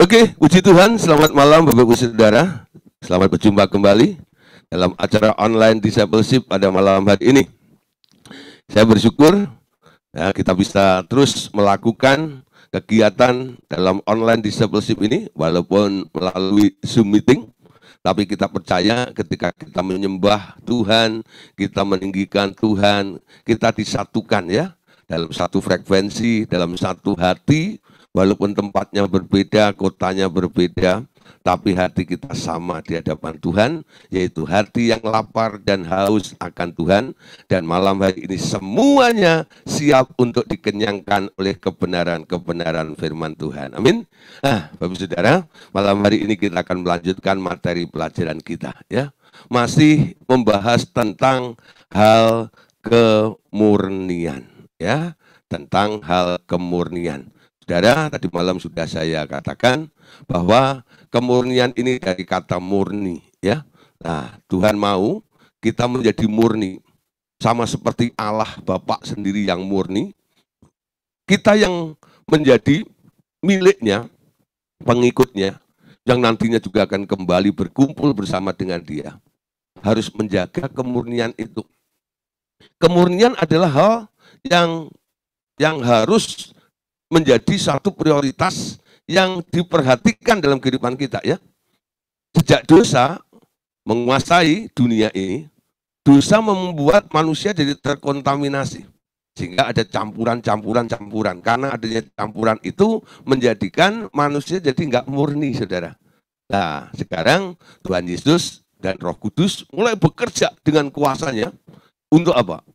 Oke, puji Tuhan, selamat malam Bapak Ibu Saudara. Selamat berjumpa kembali dalam acara online discipleship pada malam hari ini. Saya bersyukur ya, kita bisa terus melakukan kegiatan dalam online discipleship ini, walaupun melalui Zoom meeting. Tapi kita percaya ketika kita menyembah Tuhan, kita meninggikan Tuhan, kita disatukan ya, dalam satu frekuensi, dalam satu hati. Walaupun tempatnya berbeda, kotanya berbeda, tapi hati kita sama di hadapan Tuhan, yaitu hati yang lapar dan haus akan Tuhan. Dan malam hari ini semuanya siap untuk dikenyangkan oleh kebenaran-kebenaran firman Tuhan. Amin. Nah, Bapak Saudara, malam hari ini kita akan melanjutkan materi pelajaran kita. Ya, masih membahas tentang hal kemurnian. Ya, tentang hal kemurnian. Saudara, tadi malam sudah saya katakan bahwa kemurnian ini dari kata murni, ya. Nah, Tuhan mau kita menjadi murni, sama seperti Allah Bapa sendiri yang murni. Kita yang menjadi miliknya, pengikutnya, yang nantinya juga akan kembali berkumpul bersama dengan Dia, harus menjaga kemurnian itu. Kemurnian adalah hal yang harus menjadi satu prioritas yang diperhatikan dalam kehidupan kita ya. Sejak dosa menguasai dunia ini, dosa membuat manusia jadi terkontaminasi. Sehingga ada campuran. Karena adanya campuran itu menjadikan manusia jadi nggak murni, saudara. Nah, sekarang Tuhan Yesus dan Roh Kudus mulai bekerja dengan kuasanya untuk apa?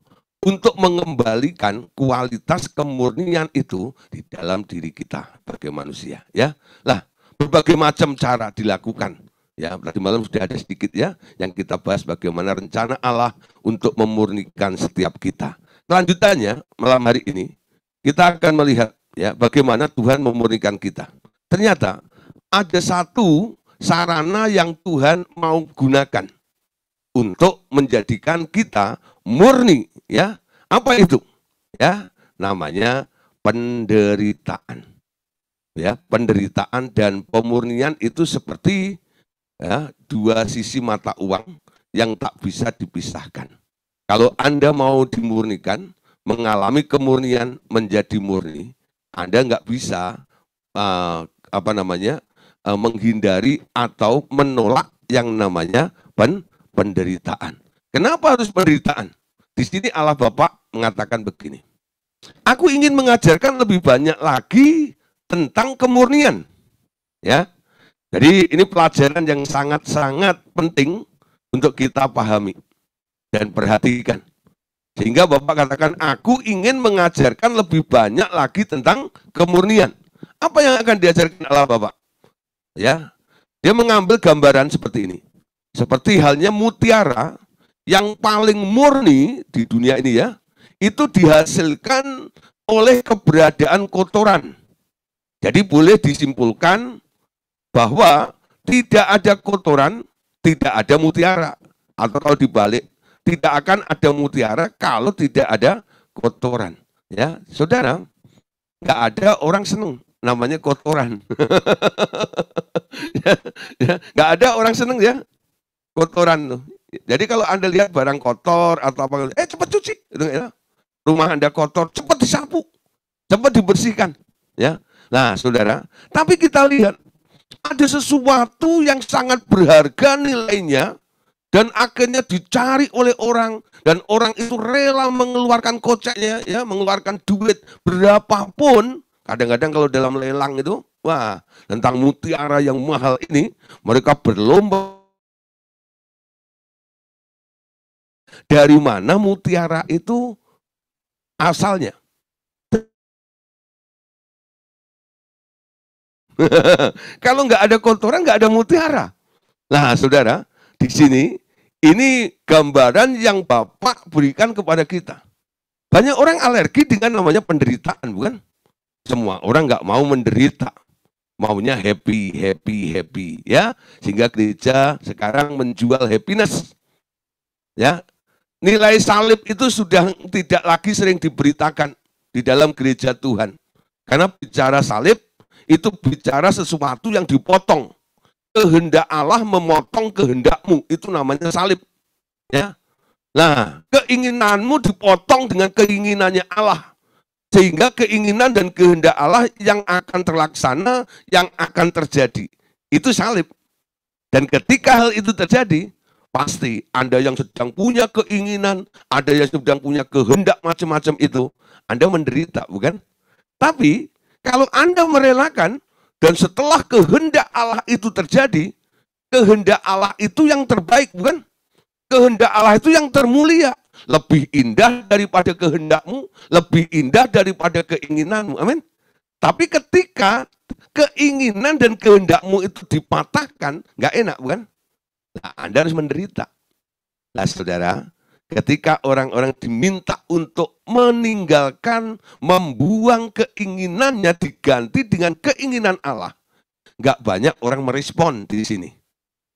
Untuk mengembalikan kualitas kemurnian itu di dalam diri kita sebagai manusia ya. Lah, berbagai macam cara dilakukan ya. Tadi malam sudah ada sedikit ya yang kita bahas bagaimana rencana Allah untuk memurnikan setiap kita. Lanjutannya malam hari ini kita akan melihat ya bagaimana Tuhan memurnikan kita. Ternyata ada satu sarana yang Tuhan mau gunakan untuk menjadikan kita murni ya. Apa itu? Ya, namanya penderitaan. Ya, penderitaan dan pemurnian itu seperti ya, dua sisi mata uang yang tak bisa dipisahkan. Kalau Anda mau dimurnikan, mengalami kemurnian menjadi murni, Anda nggak bisa menghindari atau menolak yang namanya penderitaan. Kenapa harus penderitaan? Di sini Allah Bapa mengatakan begini, aku ingin mengajarkan lebih banyak lagi tentang kemurnian. Ya, jadi ini pelajaran yang sangat-sangat penting untuk kita pahami dan perhatikan. Sehingga Bapak katakan, aku ingin mengajarkan lebih banyak lagi tentang kemurnian. Apa yang akan diajarkan Allah Bapa? Ya, dia mengambil gambaran seperti ini. Seperti halnya mutiara yang paling murni di dunia ini ya, itu dihasilkan oleh keberadaan kotoran. Jadi boleh disimpulkan bahwa tidak ada kotoran, tidak ada mutiara. Atau kalau dibalik, tidak akan ada mutiara kalau tidak ada kotoran. Ya, saudara, nggak ada orang seneng namanya kotoran. Nggak ada orang seneng ya kotoran tuh. Jadi kalau Anda lihat barang kotor atau apa, cepat cuci, ya. Rumah Anda kotor, cepat disapu, cepat dibersihkan, ya. Nah, saudara, tapi kita lihat ada sesuatu yang sangat berharga nilainya dan akhirnya dicari oleh orang dan orang itu rela mengeluarkan koceknya, ya, mengeluarkan duit berapapun. Kadang-kadang kalau dalam lelang itu, wah, tentang mutiara yang mahal ini, mereka berlomba. Dari mana mutiara itu asalnya? Kalau nggak ada kotoran, nggak ada mutiara. Nah, saudara, di sini ini gambaran yang Bapak berikan kepada kita. Banyak orang alergi dengan namanya penderitaan, bukan? Semua orang nggak mau menderita, maunya happy, ya. Sehingga gereja sekarang menjual happiness, ya. Nilai salib itu sudah tidak lagi sering diberitakan di dalam gereja Tuhan. Karena bicara salib, itu bicara sesuatu yang dipotong. Kehendak Allah memotong kehendakmu, itu namanya salib. Ya. Nah, keinginanmu dipotong dengan keinginannya Allah. Sehingga keinginan dan kehendak Allah yang akan terlaksana, yang akan terjadi. Itu salib. Dan ketika hal itu terjadi, pasti Anda yang sedang punya keinginan, ada yang sedang punya kehendak macam-macam itu, Anda menderita, bukan? Tapi, kalau Anda merelakan, dan setelah kehendak Allah itu terjadi, kehendak Allah itu yang terbaik, bukan? Kehendak Allah itu yang termulia. Lebih indah daripada kehendakmu, lebih indah daripada keinginanmu. Amin. Tapi ketika keinginan dan kehendakmu itu dipatahkan, nggak enak, bukan? Nah, Anda harus menderita. Nah, saudara, ketika orang-orang diminta untuk meninggalkan, membuang keinginannya diganti dengan keinginan Allah, nggak banyak orang merespon di sini.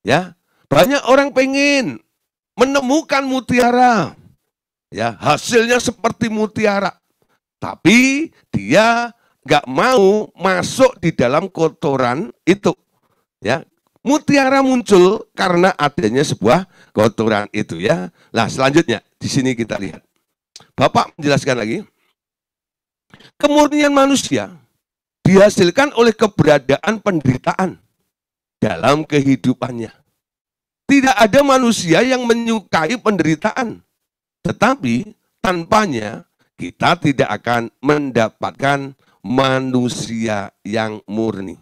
Ya, banyak orang pengen menemukan mutiara, ya hasilnya seperti mutiara, tapi dia nggak mau masuk di dalam kotoran itu. Ya, mutiara muncul karena adanya sebuah kotoran itu, ya. Nah, selanjutnya di sini kita lihat. Bapak menjelaskan lagi. Kemurnian manusia dihasilkan oleh keberadaan penderitaan dalam kehidupannya. Tidak ada manusia yang menyukai penderitaan. Tetapi tanpanya kita tidak akan mendapatkan manusia yang murni.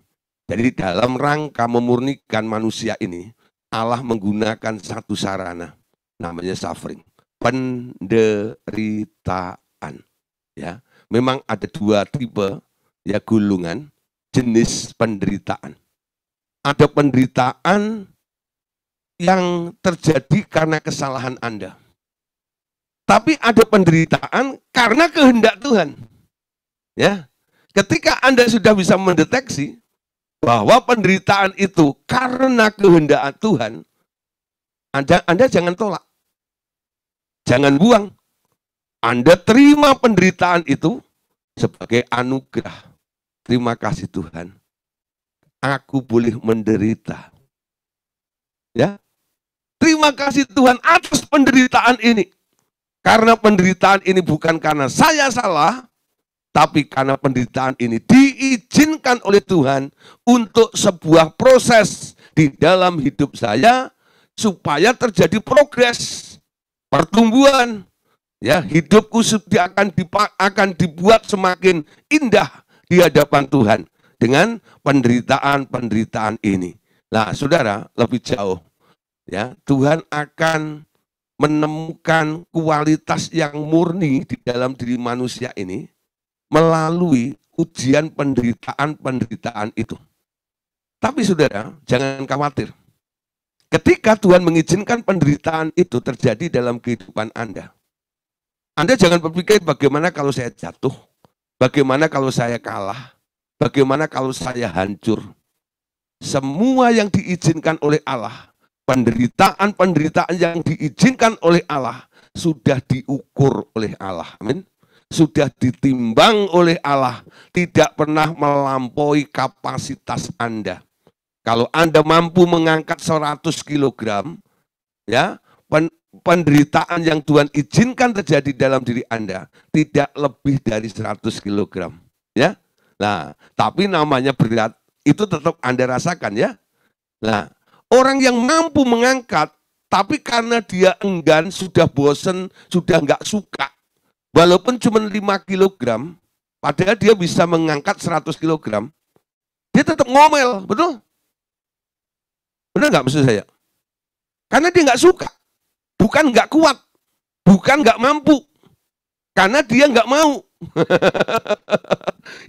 Jadi dalam rangka memurnikan manusia ini, Allah menggunakan satu sarana, namanya suffering, penderitaan. Ya, memang ada dua tipe, ya, gulungan jenis penderitaan. Ada penderitaan yang terjadi karena kesalahan Anda. Tapi ada penderitaan karena kehendak Tuhan. Ya, ketika Anda sudah bisa mendeteksi bahwa penderitaan itu karena kehendak Tuhan, Anda jangan tolak. Jangan buang. Anda terima penderitaan itu sebagai anugerah. Terima kasih Tuhan. Aku boleh menderita. Ya. Terima kasih Tuhan atas penderitaan ini. Karena penderitaan ini bukan karena saya salah, tapi karena penderitaan ini diizinkan oleh Tuhan untuk sebuah proses di dalam hidup saya supaya terjadi progres, pertumbuhan. Ya, hidupku akan dibuat semakin indah di hadapan Tuhan dengan penderitaan-penderitaan ini. Nah, saudara, lebih jauh, ya, Tuhan akan menemukan kualitas yang murni di dalam diri manusia ini melalui ujian penderitaan-penderitaan itu. Tapi saudara, jangan khawatir. Ketika Tuhan mengizinkan penderitaan itu terjadi dalam kehidupan Anda jangan berpikir bagaimana kalau saya jatuh, bagaimana kalau saya kalah, bagaimana kalau saya hancur. Semua yang diizinkan oleh Allah, penderitaan-penderitaan yang diizinkan oleh Allah sudah diukur oleh Allah. Amin. Sudah ditimbang oleh Allah, tidak pernah melampaui kapasitas Anda. Kalau Anda mampu mengangkat 100 kg, ya, penderitaan yang Tuhan izinkan terjadi dalam diri Anda tidak lebih dari 100 kg, ya. Nah, tapi namanya berat itu tetap Anda rasakan, ya. Nah, orang yang mampu mengangkat, tapi karena dia enggan, sudah bosen, sudah nggak suka, walaupun cuma 5 kg, padahal dia bisa mengangkat 100 kg, dia tetap ngomel, betul? Benar nggak maksud saya? Karena dia nggak suka, bukan nggak kuat, bukan nggak mampu, karena dia nggak mau.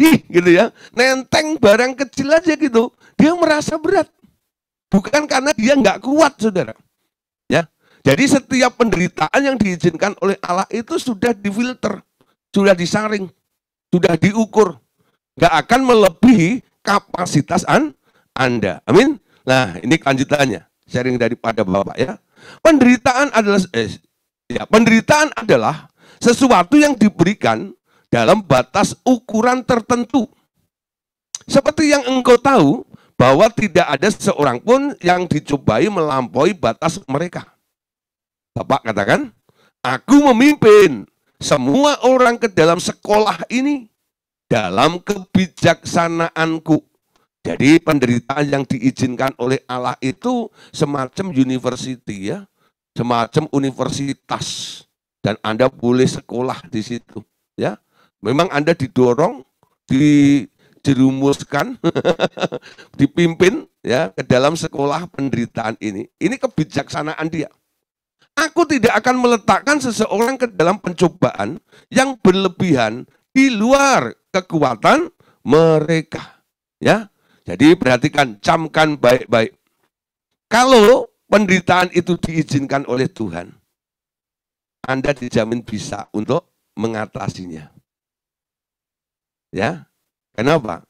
Ih, gitu ya, nenteng barang kecil aja gitu, dia merasa berat, bukan karena dia nggak kuat, saudara. Ya, jadi setiap penderitaan yang diizinkan oleh Allah itu sudah difilter, sudah disaring, sudah diukur, nggak akan melebihi kapasitas Anda. Amin. Nah, ini kelanjutannya, sharing daripada Bapak, ya. Penderitaan adalah sesuatu yang diberikan dalam batas ukuran tertentu Seperti yang engkau tahu, bahwa tidak ada seorang pun yang dicobai melampaui batas mereka. Bapak katakan, aku memimpin semua orang ke dalam sekolah ini dalam kebijaksanaanku. Jadi penderitaan yang diizinkan oleh Allah itu semacam university ya, semacam universitas, dan Anda boleh sekolah di situ ya. Memang Anda didorong, dijerumuskan, dipimpin ya ke dalam sekolah penderitaan ini. Ini kebijaksanaan dia. Aku tidak akan meletakkan seseorang ke dalam pencobaan yang berlebihan di luar kekuatan mereka. Ya, jadi perhatikan, camkan baik-baik. Kalau penderitaan itu diizinkan oleh Tuhan, Anda dijamin bisa untuk mengatasinya. Ya, kenapa?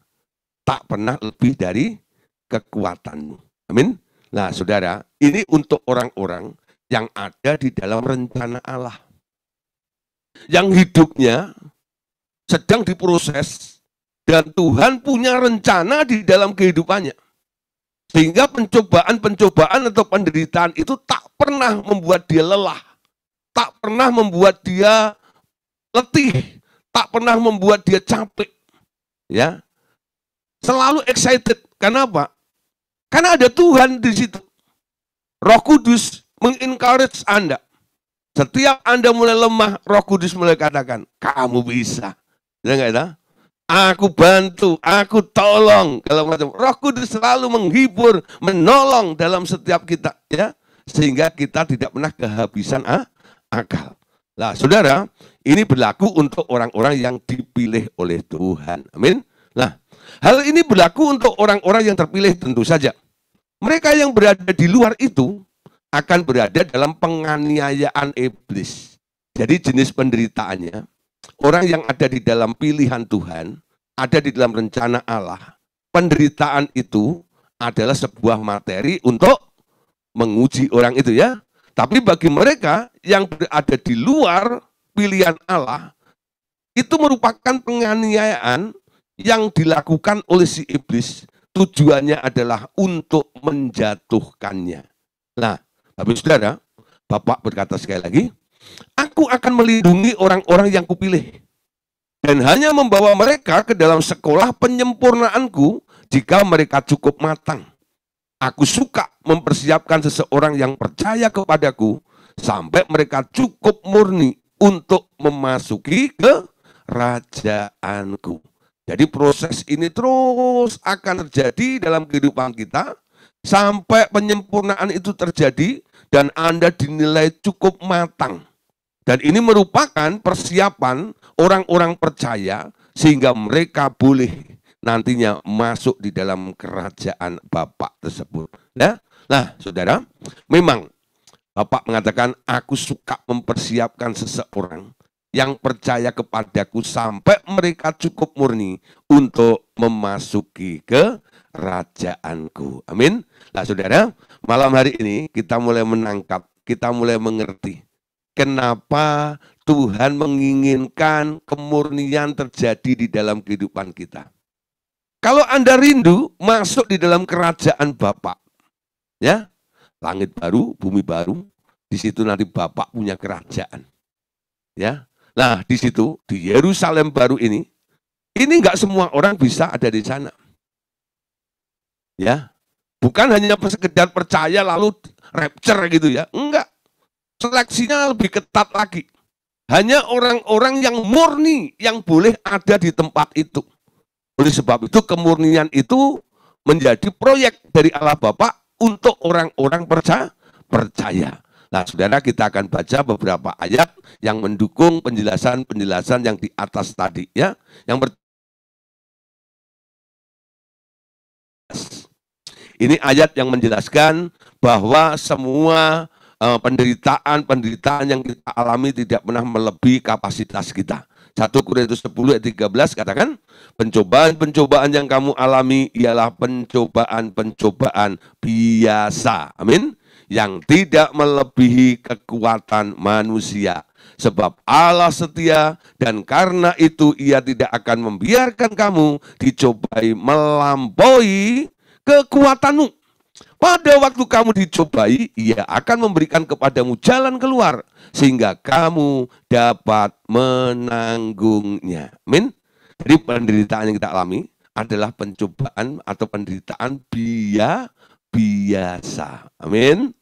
Tak pernah lebih dari kekuatanmu. Amin. Nah, saudara, ini untuk orang-orang yang ada di dalam rencana Allah, yang hidupnya sedang diproses, dan Tuhan punya rencana di dalam kehidupannya. Sehingga pencobaan-pencobaan atau penderitaan itu tak pernah membuat dia lelah, tak pernah membuat dia letih, tak pernah membuat dia capek. Ya, selalu excited. Kenapa? Karena ada Tuhan di situ. Roh Kudus mengencourage Anda. Setiap Anda mulai lemah, Roh Kudus mulai katakan, kamu bisa. Ya enggak ya? Aku bantu, aku tolong. Kalau macam Roh Kudus selalu menghibur, menolong dalam setiap kita, ya, sehingga kita tidak pernah kehabisan akal. Nah, saudara, ini berlaku untuk orang-orang yang dipilih oleh Tuhan. Amin. Nah, hal ini berlaku untuk orang-orang yang terpilih tentu saja. Mereka yang berada di luar itu akan berada dalam penganiayaan iblis. Jadi jenis penderitaannya, orang yang ada di dalam pilihan Tuhan, ada di dalam rencana Allah, penderitaan itu adalah sebuah materi untuk menguji orang itu ya. Tapi bagi mereka yang berada di luar pilihan Allah, itu merupakan penganiayaan yang dilakukan oleh si iblis. Tujuannya adalah untuk menjatuhkannya. Nah, Bapak Saudara, Bapak berkata sekali lagi, aku akan melindungi orang-orang yang kupilih, dan hanya membawa mereka ke dalam sekolah penyempurnaanku jika mereka cukup matang. Aku suka mempersiapkan seseorang yang percaya kepadaku sampai mereka cukup murni untuk memasuki kerajaanku. Jadi proses ini terus akan terjadi dalam kehidupan kita sampai penyempurnaan itu terjadi dan Anda dinilai cukup matang. Dan ini merupakan persiapan orang-orang percaya sehingga mereka boleh nantinya masuk di dalam kerajaan Bapa tersebut. Nah, saudara, memang Bapak mengatakan, aku suka mempersiapkan seseorang yang percaya kepadaku sampai mereka cukup murni untuk memasuki kerajaanku. Amin. Nah, saudara, malam hari ini kita mulai menangkap, kita mulai mengerti kenapa Tuhan menginginkan kemurnian terjadi di dalam kehidupan kita. Kalau Anda rindu masuk di dalam kerajaan Bapa, ya, langit baru, bumi baru, di situ nanti Bapa punya kerajaan, ya. Nah, di situ di Yerusalem baru ini nggak semua orang bisa ada di sana, ya. Bukan hanya sekedar percaya lalu rapture gitu ya, enggak. Seleksinya lebih ketat lagi. Hanya orang-orang yang murni yang boleh ada di tempat itu. Oleh sebab itu kemurnian itu menjadi proyek dari Allah Bapa untuk orang-orang percaya. Nah, saudara, kita akan baca beberapa ayat yang mendukung penjelasan-penjelasan yang di atas tadi ya. Ini ayat yang menjelaskan bahwa semua penderitaan yang kita alami tidak pernah melebihi kapasitas kita. 1 Korintus 10 ayat 13 katakan, pencobaan-pencobaan yang kamu alami ialah pencobaan-pencobaan biasa. Amin. Yang tidak melebihi kekuatan manusia. Sebab Allah setia dan karena itu Ia tidak akan membiarkan kamu dicobai melampaui kekuatanmu. Pada waktu kamu dicobai, Ia akan memberikan kepadamu jalan keluar sehingga kamu dapat menanggungnya. Amin. Jadi penderitaan yang kita alami adalah pencobaan atau penderitaan biasa. Amin.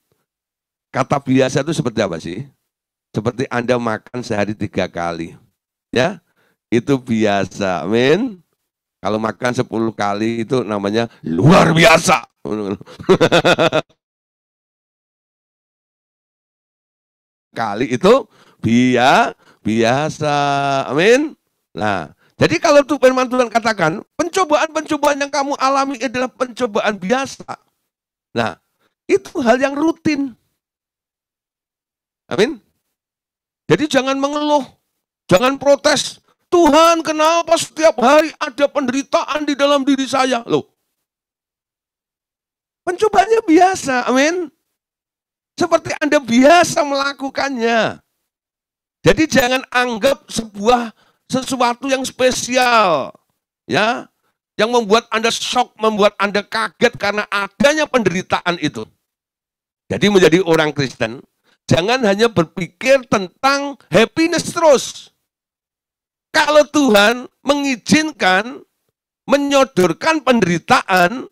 Kata biasa itu seperti apa sih? Seperti Anda makan sehari 3 kali. Ya, itu biasa. Amin. Kalau makan 10 kali itu namanya luar biasa. Kali itu biasa. Amin. Nah, jadi kalau tuh firman Tuhan katakan, pencobaan-pencobaan yang kamu alami adalah pencobaan biasa. Nah, itu hal yang rutin. Amin. Jadi jangan mengeluh, jangan protes. Tuhan, kenapa setiap hari ada penderitaan di dalam diri saya? Loh, pencobaannya biasa, amin. Seperti Anda biasa melakukannya. Jadi jangan anggap sesuatu yang spesial, ya, yang membuat Anda shock, membuat Anda kaget karena adanya penderitaan itu. Jadi menjadi orang Kristen, jangan hanya berpikir tentang happiness terus. Kalau Tuhan mengizinkan, menyodorkan penderitaan,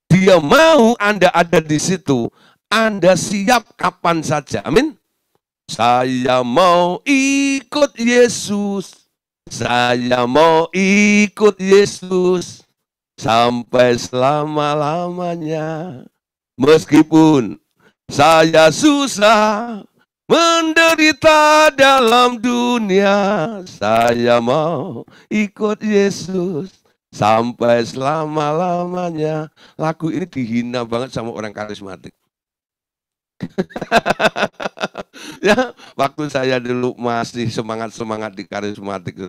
Dia mau Anda ada di situ. Anda siap kapan saja. Amin. Saya mau ikut Yesus. Saya mau ikut Yesus sampai selama-lamanya. Meskipun saya susah, menderita dalam dunia, saya mau ikut Yesus sampai selama-lamanya. Lagu ini dihina banget sama orang karismatik. Ya, waktu saya dulu masih semangat-semangat di karismatik,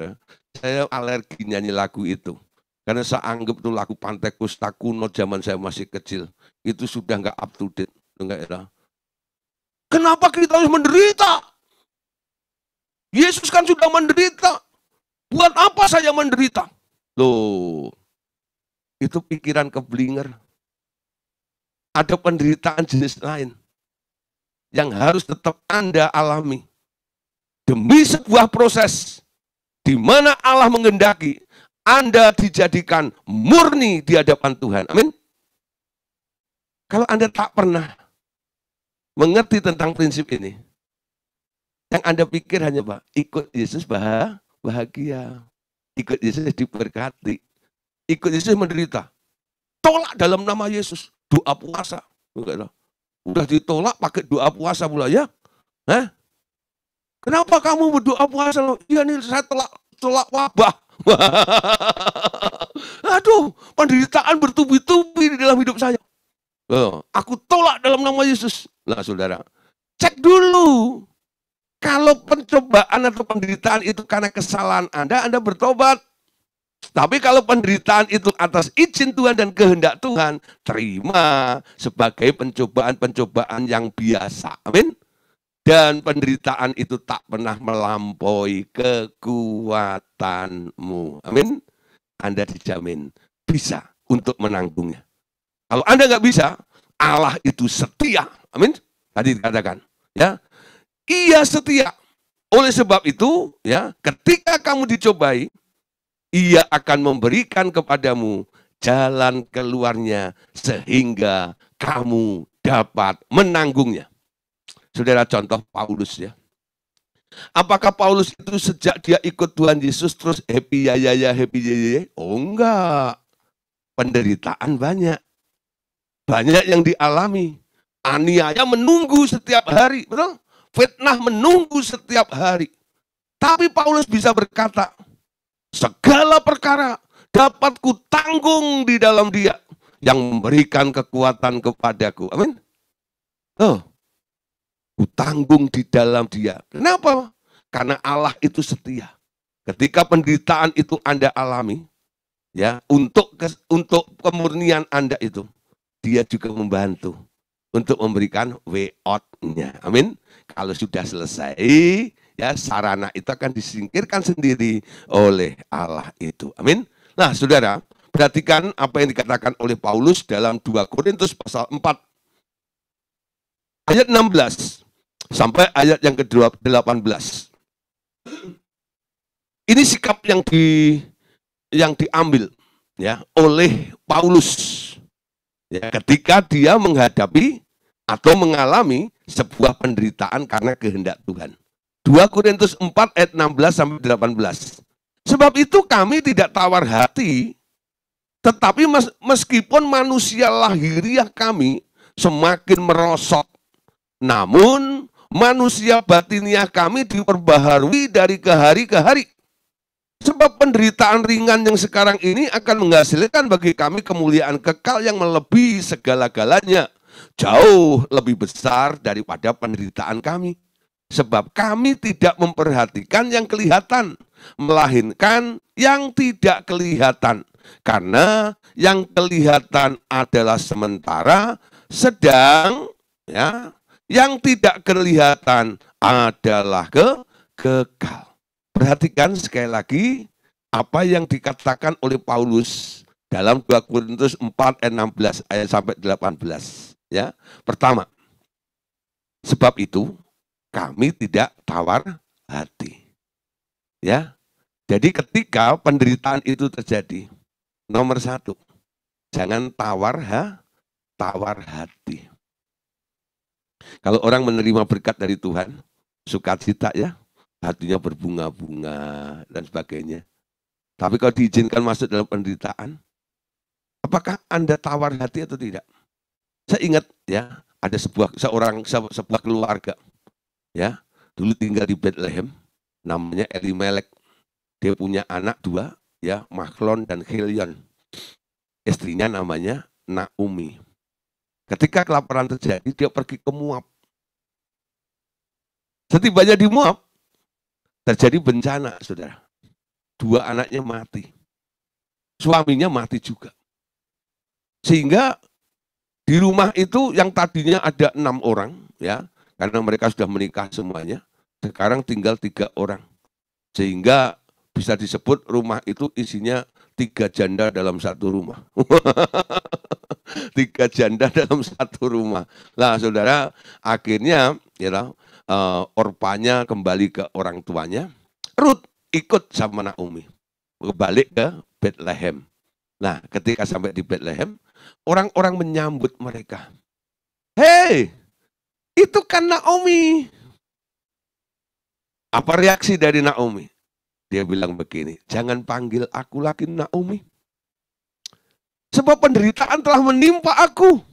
saya alergi nyanyi lagu itu. Karena saya anggap itu lagu Pantai Kusta kuno zaman saya masih kecil. Itu sudah nggak up to date. Enggak ya. Kenapa kita harus menderita? Yesus kan sudah menderita. Buat apa saya menderita? Loh, itu pikiran keblinger. Ada penderitaan jenis lain yang harus tetap Anda alami. Demi sebuah proses di mana Allah menghendaki Anda dijadikan murni di hadapan Tuhan. Amin. Kalau Anda tak pernah mengerti tentang prinsip ini, yang Anda pikir hanya ikut Yesus bahagia, ikut Yesus diberkati, ikut Yesus menderita. Tolak dalam nama Yesus, doa puasa. Udah ditolak pakai doa puasa pula ya? Hah? Kenapa kamu berdoa puasa? Iya nih saya tolak wabah. Aduh, penderitaan bertubi-tubi di dalam hidup saya. Aku tolak dalam nama Yesus. Nah saudara, cek dulu. Kalau pencobaan atau penderitaan itu karena kesalahan Anda bertobat. Tapi kalau penderitaan itu atas izin Tuhan dan kehendak Tuhan, terima sebagai pencobaan-pencobaan yang biasa. Amin. Dan penderitaan itu tak pernah melampaui kekuatanmu. Amin. Anda dijamin bisa untuk menanggungnya. Kalau Anda nggak bisa, Allah itu setia. Amin. Tadi dikatakan, ya, Ia setia. Oleh sebab itu, ya, ketika kamu dicobai, Ia akan memberikan kepadamu jalan keluarnya sehingga kamu dapat menanggungnya. Saudara, contoh Paulus ya. Apakah Paulus itu sejak dia ikut Tuhan Yesus terus happy ya happy ya? Oh enggak. Penderitaan banyak. Banyak yang dialami. Aniaya menunggu setiap hari, betul? Fitnah menunggu setiap hari. Tapi Paulus bisa berkata, segala perkara dapat kutanggung di dalam Dia yang memberikan kekuatan kepadaku. Amin. Kutanggung di dalam Dia. Kenapa? Karena Allah itu setia. Ketika penderitaan itu Anda alami, ya, untuk kemurnian Anda itu, Dia juga membantu untuk memberikan way out-nya. Amin. Kalau sudah selesai, Ya, sarana itu akan disingkirkan sendiri oleh Allah itu. Amin. Nah, saudara, perhatikan apa yang dikatakan oleh Paulus dalam 2 Korintus pasal 4 ayat 16 sampai ayat yang ke-18. Ini sikap yang diambil ya oleh Paulus ya, ketika dia menghadapi atau mengalami sebuah penderitaan karena kehendak Tuhan. 2 Korintus 4 ayat 16 sampai 18. Sebab itu kami tidak tawar hati, tetapi meskipun manusia lahiriah kami semakin merosot, namun manusia batiniah kami diperbaharui dari ke hari ke hari. Sebab penderitaan ringan yang sekarang ini akan menghasilkan bagi kami kemuliaan kekal yang melebihi segala-galanya, jauh lebih besar daripada penderitaan kami. Sebab kami tidak memperhatikan yang kelihatan, melainkan yang tidak kelihatan. Karena yang kelihatan adalah sementara, sedang ya, yang tidak kelihatan adalah kekal. Perhatikan sekali lagi apa yang dikatakan oleh Paulus dalam 2 Korintus 4 ayat 16 ayat sampai 18. Ya, pertama, sebab itu kami tidak tawar hati. Ya, jadi ketika penderitaan itu terjadi, nomor satu, jangan tawar hati. Kalau orang menerima berkat dari Tuhan, sukacita ya, hatinya berbunga-bunga dan sebagainya. Tapi kalau diizinkan masuk dalam penderitaan, apakah Anda tawar hati atau tidak? Saya ingat ya, ada sebuah keluarga ya, dulu tinggal di Bethlehem, namanya Elimelek. Dia punya anak 2 ya, Mahlon dan Chilion. Istrinya namanya Naomi. Ketika kelaparan terjadi, dia pergi ke Moab. Setibanya di Moab, terjadi bencana, saudara. 2 anaknya mati. Suaminya mati juga. Sehingga di rumah itu yang tadinya ada 6 orang, ya, karena mereka sudah menikah semuanya, sekarang tinggal 3 orang. Sehingga bisa disebut rumah itu isinya 3 janda dalam satu rumah. 3 janda dalam satu rumah. Nah, saudara, akhirnya ya, Orpanya kembali ke orang tuanya. Ruth ikut sama Naomi, balik ke Bethlehem. Nah, ketika sampai di Bethlehem, orang-orang menyambut mereka. Hei, itu kan Naomi. Apa reaksi dari Naomi? Dia bilang begini, jangan panggil aku lagi Naomi. Sebab penderitaan telah menimpa aku.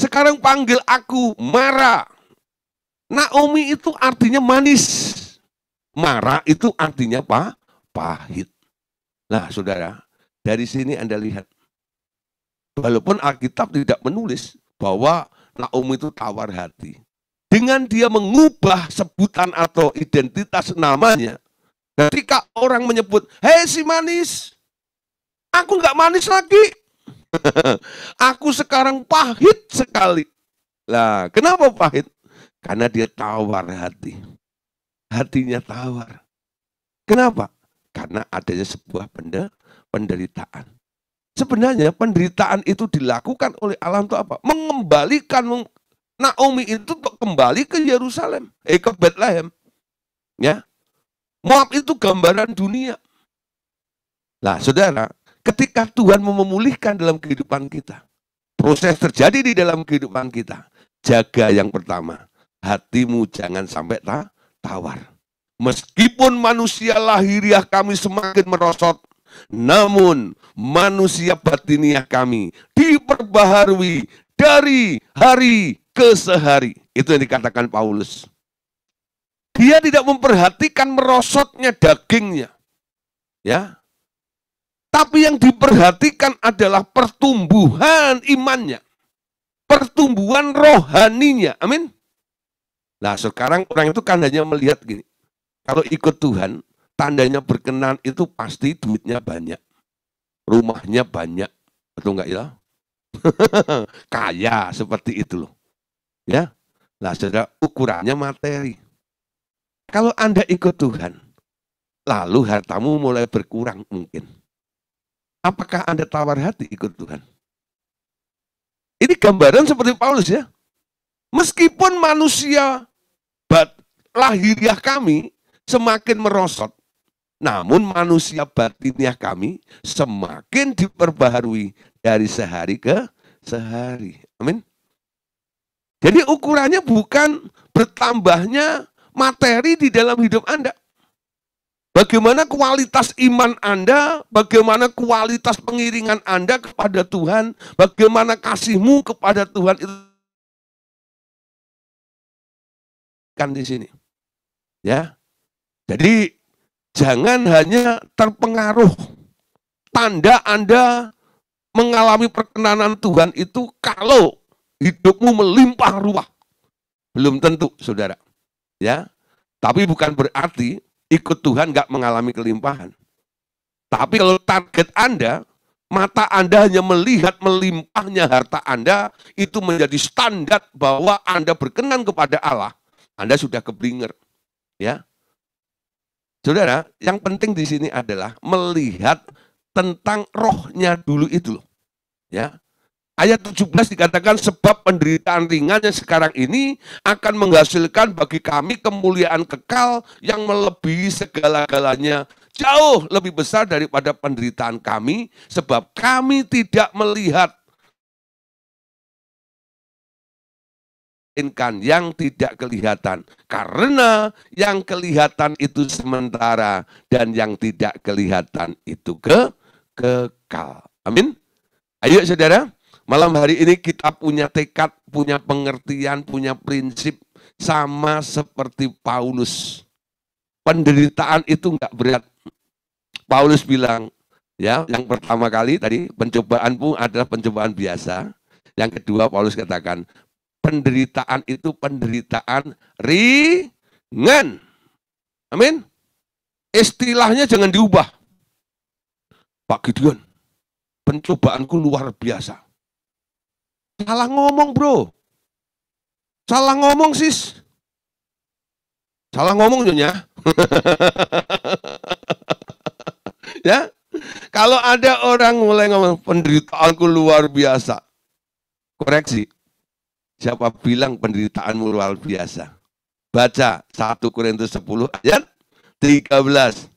Sekarang panggil aku Mara. Naomi itu artinya manis. Mara itu artinya pahit. Nah, saudara, dari sini Anda lihat. Walaupun Alkitab tidak menulis bahwa Naomi itu tawar hati. Dengan dia mengubah sebutan atau identitas namanya. Ketika orang menyebut, hei si manis, aku nggak manis lagi. Aku sekarang pahit sekali. Lah, kenapa pahit? Karena dia tawar hati. Hatinya tawar. Kenapa? Karena adanya sebuah penderitaan. Sebenarnya penderitaan itu dilakukan oleh Allah untuk apa? Mengembalikan Naomi itu kembali ke Yerusalem, ke Bethlehem. Ya. Moab itu gambaran dunia. Nah, saudara, ketika Tuhan mau memulihkan dalam kehidupan kita, proses terjadi di dalam kehidupan kita. Jaga yang pertama, hatimu jangan sampai tawar. Meskipun manusia lahiriah kami semakin merosot, namun manusia batiniah kami diperbaharui dari hari ke sehari. Itu yang dikatakan Paulus. Dia tidak memperhatikan merosotnya dagingnya. Ya. Tapi yang diperhatikan adalah pertumbuhan imannya. Pertumbuhan rohaninya. Amin. Nah, sekarang orang itu kan hanya melihat gini. Kalau ikut Tuhan, tandanya berkenan itu pasti duitnya banyak. Rumahnya banyak. Betul enggak ya? Kaya seperti itu loh. Ya. Nah, saudara, ukurannya materi. Kalau Anda ikut Tuhan, lalu hartamu mulai berkurang mungkin. Apakah Anda tawar hati ikut Tuhan? Ini gambaran seperti Paulus ya. Meskipun manusia lahiriah kami semakin merosot, namun manusia batiniah kami semakin diperbaharui dari sehari ke sehari. Amin. Jadi ukurannya bukan bertambahnya materi di dalam hidup Anda. Bagaimana kualitas iman Anda, bagaimana kualitas pengiringan Anda kepada Tuhan, bagaimana kasihmu kepada Tuhan itu kan di sini. Ya. Jadi jangan hanya terpengaruh tanda Anda mengalami perkenanan Tuhan itu kalau hidupmu melimpah ruah. Belum tentu, saudara. Ya, tapi bukan berarti ikut Tuhan nggak mengalami kelimpahan. Tapi kalau target Anda, mata Anda hanya melihat melimpahnya harta Anda, itu menjadi standar bahwa Anda berkenan kepada Allah, Anda sudah keblinger. Ya, saudara, yang penting di sini adalah melihat tentang rohnya dulu itu loh. Ya. Ayat 17 dikatakan sebab penderitaan ringan yang sekarang ini akan menghasilkan bagi kami kemuliaan kekal yang melebihi segala-galanya, jauh lebih besar daripada penderitaan kami, sebab kami tidak melihat yang tidak kelihatan, karena yang kelihatan itu sementara dan yang tidak kelihatan itu kekal. Amin. Ayo saudara, malam hari ini kita punya tekad, punya pengertian, punya prinsip sama seperti Paulus. Penderitaan itu enggak berat. Paulus bilang, ya, yang pertama kali tadi pencobaanmu adalah pencobaan biasa. Yang kedua Paulus katakan, penderitaan itu penderitaan ringan. Amin. Istilahnya jangan diubah. Pak Gideon, pencobaanku luar biasa. Salah ngomong bro. Salah ngomong sis. Salah ngomong nyonya. Ya. Kalau ada orang mulai ngomong penderitaanku luar biasa. Koreksi. Siapa bilang penderitaanmu luar biasa? Baca 1 Korintus 10 ayat 13.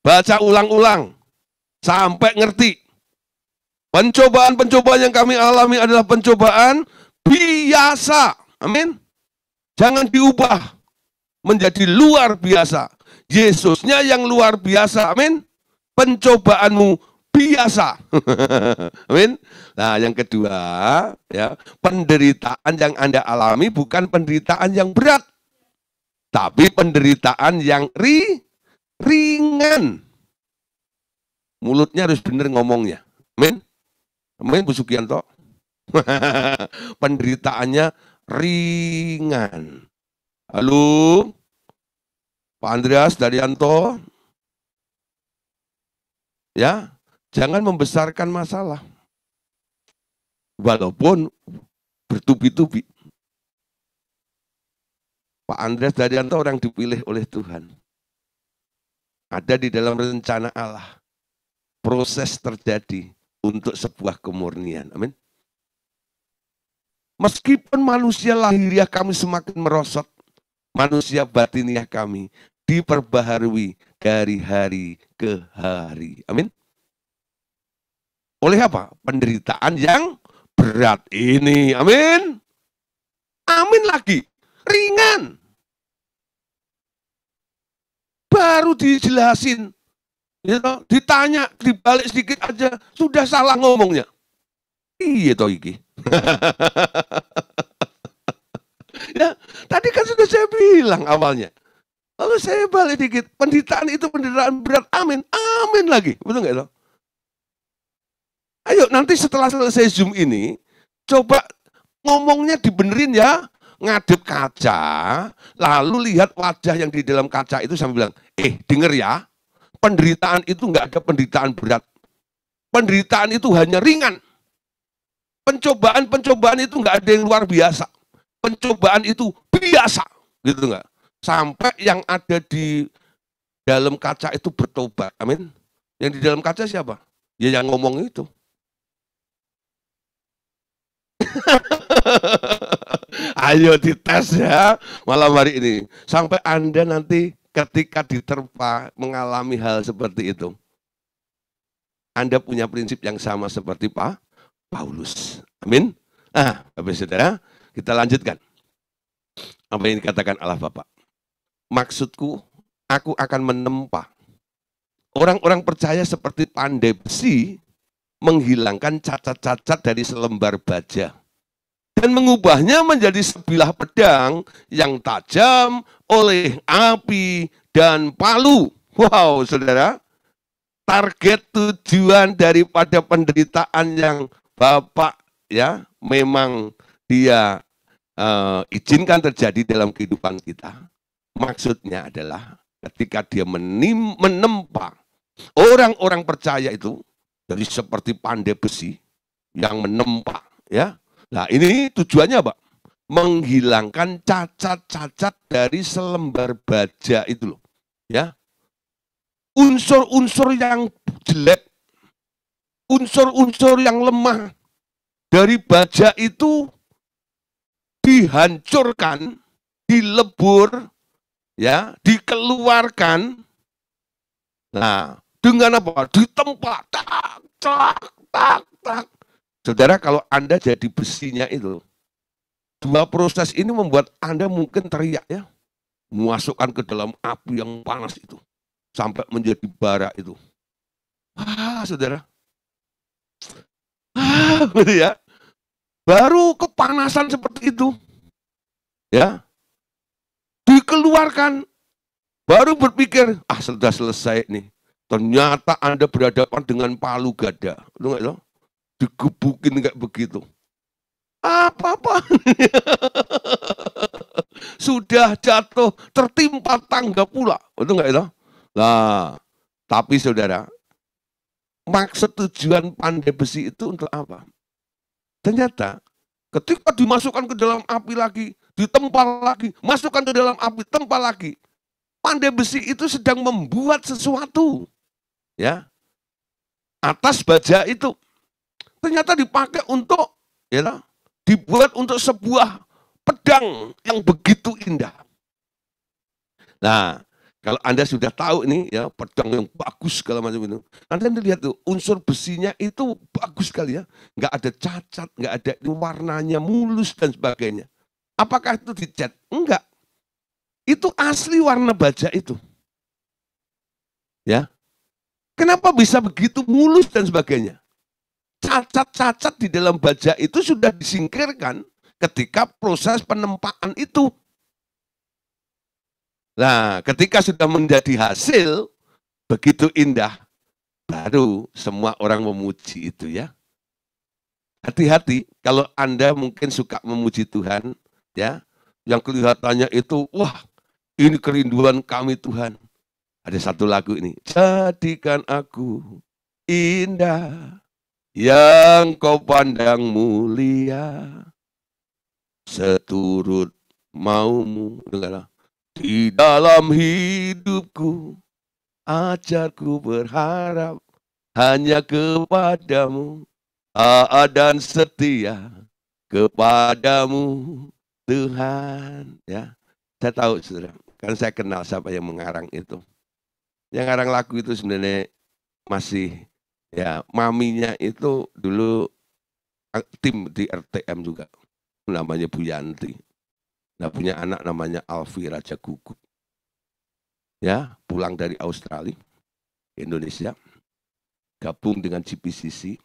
Baca ulang-ulang sampai ngerti. Pencobaan-pencobaan yang kami alami adalah pencobaan biasa. Amin. Jangan diubah menjadi luar biasa. Yesusnya yang luar biasa. Amin. Pencobaanmu biasa. Amin. Nah, yang kedua, ya, penderitaan yang Anda alami bukan penderitaan yang berat, tapi penderitaan yang ringan. Mulutnya harus benar ngomongnya. Amin. Amin, Bu Sugianto. Penderitaannya ringan. Halo, Pak Andreas Daryanto. Ya, jangan membesarkan masalah. Walaupun bertubi-tubi. Pak Andreas Daryanto orang dipilih oleh Tuhan. Ada di dalam rencana Allah. Proses terjadi untuk sebuah kemurnian. Amin. Meskipun manusia lahiriah kami semakin merosot, manusia batiniah kami diperbaharui dari hari ke hari. Amin. Oleh apa? Penderitaan yang berat ini. Amin. Amin lagi. Ringan. Baru dijelasin. Ya, ditanya, dibalik sedikit aja, sudah salah ngomongnya. Iya toh iki. Ya, tadi kan sudah saya bilang awalnya. Lalu saya balik dikit, penderitaan itu penderitaan berat, amin, amin lagi. Betul nggak itu? Ayo nanti setelah selesai Zoom ini, coba ngomongnya dibenerin ya, ngadep kaca, lalu lihat wajah yang di dalam kaca itu sambil bilang, denger ya, penderitaan itu nggak ada penderitaan berat. Penderitaan itu hanya ringan. Pencobaan-pencobaan itu nggak ada yang luar biasa. Pencobaan itu biasa, gitu nggak? Sampai yang ada di dalam kaca itu bertobat. Amin. Yang di dalam kaca siapa? Ya yang ngomong itu. Ayo dites ya malam hari ini. Sampai Anda nanti ketika diterpa mengalami hal seperti itu. Anda punya prinsip yang sama seperti Pak Paulus. Amin. Bapak saudara, kita lanjutkan. Apa yang dikatakan Allah Bapa. Maksudku, aku akan menempa orang-orang percaya seperti pandai besi menghilangkan cacat-cacat dari selembar baja dan mengubahnya menjadi sebilah pedang yang tajam oleh api dan palu. Wow, saudara, target tujuan daripada penderitaan yang Bapak ya memang dia izinkan terjadi dalam kehidupan kita. Maksudnya adalah ketika dia menempa orang-orang percaya itu jadi seperti pandai besi yang menempa ya. Nah, ini tujuannya apa? Menghilangkan cacat-cacat dari selembar baja itu loh. Ya. Unsur-unsur yang jelek, unsur-unsur yang lemah dari baja itu dihancurkan, dilebur, ya, dikeluarkan. Nah, dengan apa? Ditempa, tak, tak, tak, tak. Saudara, kalau Anda jadi besinya itu, dua proses ini membuat Anda mungkin teriak ya, memasukkan ke dalam api yang panas itu, sampai menjadi bara itu. Saudara, gitu ya. Baru kepanasan seperti itu, ya, dikeluarkan, baru berpikir, sudah selesai nih. Ternyata Anda berhadapan dengan palu gada, lu nggak tahu? Digebukin kayak begitu. Apa-apa? Sudah jatuh, tertimpa tangga pula, betul nggak itu? Nah, tapi saudara, maksud tujuan pandai besi itu untuk apa? Ternyata ketika dimasukkan ke dalam api lagi, ditempa lagi, masukkan ke dalam api, tempa lagi. Pandai besi itu sedang membuat sesuatu, ya, atas baja itu. Ternyata dipakai untuk, ya, dibuat untuk sebuah pedang yang begitu indah. Nah, kalau Anda sudah tahu ini, ya, pedang yang bagus segala macam itu, Anda lihat tuh unsur besinya itu bagus sekali ya, nggak ada cacat, nggak ada warnanya mulus dan sebagainya. Apakah itu dicat? Enggak. Itu asli warna baja itu. Ya. Kenapa bisa begitu mulus dan sebagainya? Cacat-cacat di dalam baja itu sudah disingkirkan ketika proses penempaan itu. Nah, ketika sudah menjadi hasil begitu indah, baru semua orang memuji itu ya. Hati-hati kalau Anda mungkin suka memuji Tuhan, ya, yang kelihatannya itu, wah, ini kerinduan kami Tuhan. Ada satu lagu ini, jadikan aku indah yang kau pandang mulia, seturut maumu, dengarlah. Di dalam hidupku, ajarku berharap hanya kepadamu, dan setia kepadamu, Tuhan. Ya, saya tahu, saudara, kan saya kenal siapa yang mengarang itu. Yang ngarang lagu itu sebenarnya masih, ya, maminya itu dulu tim di RTM juga, namanya Bu Yanti. Nah, punya anak namanya Alfi Raja Gugup. Ya, pulang dari Australia ke Indonesia, gabung dengan GPCC,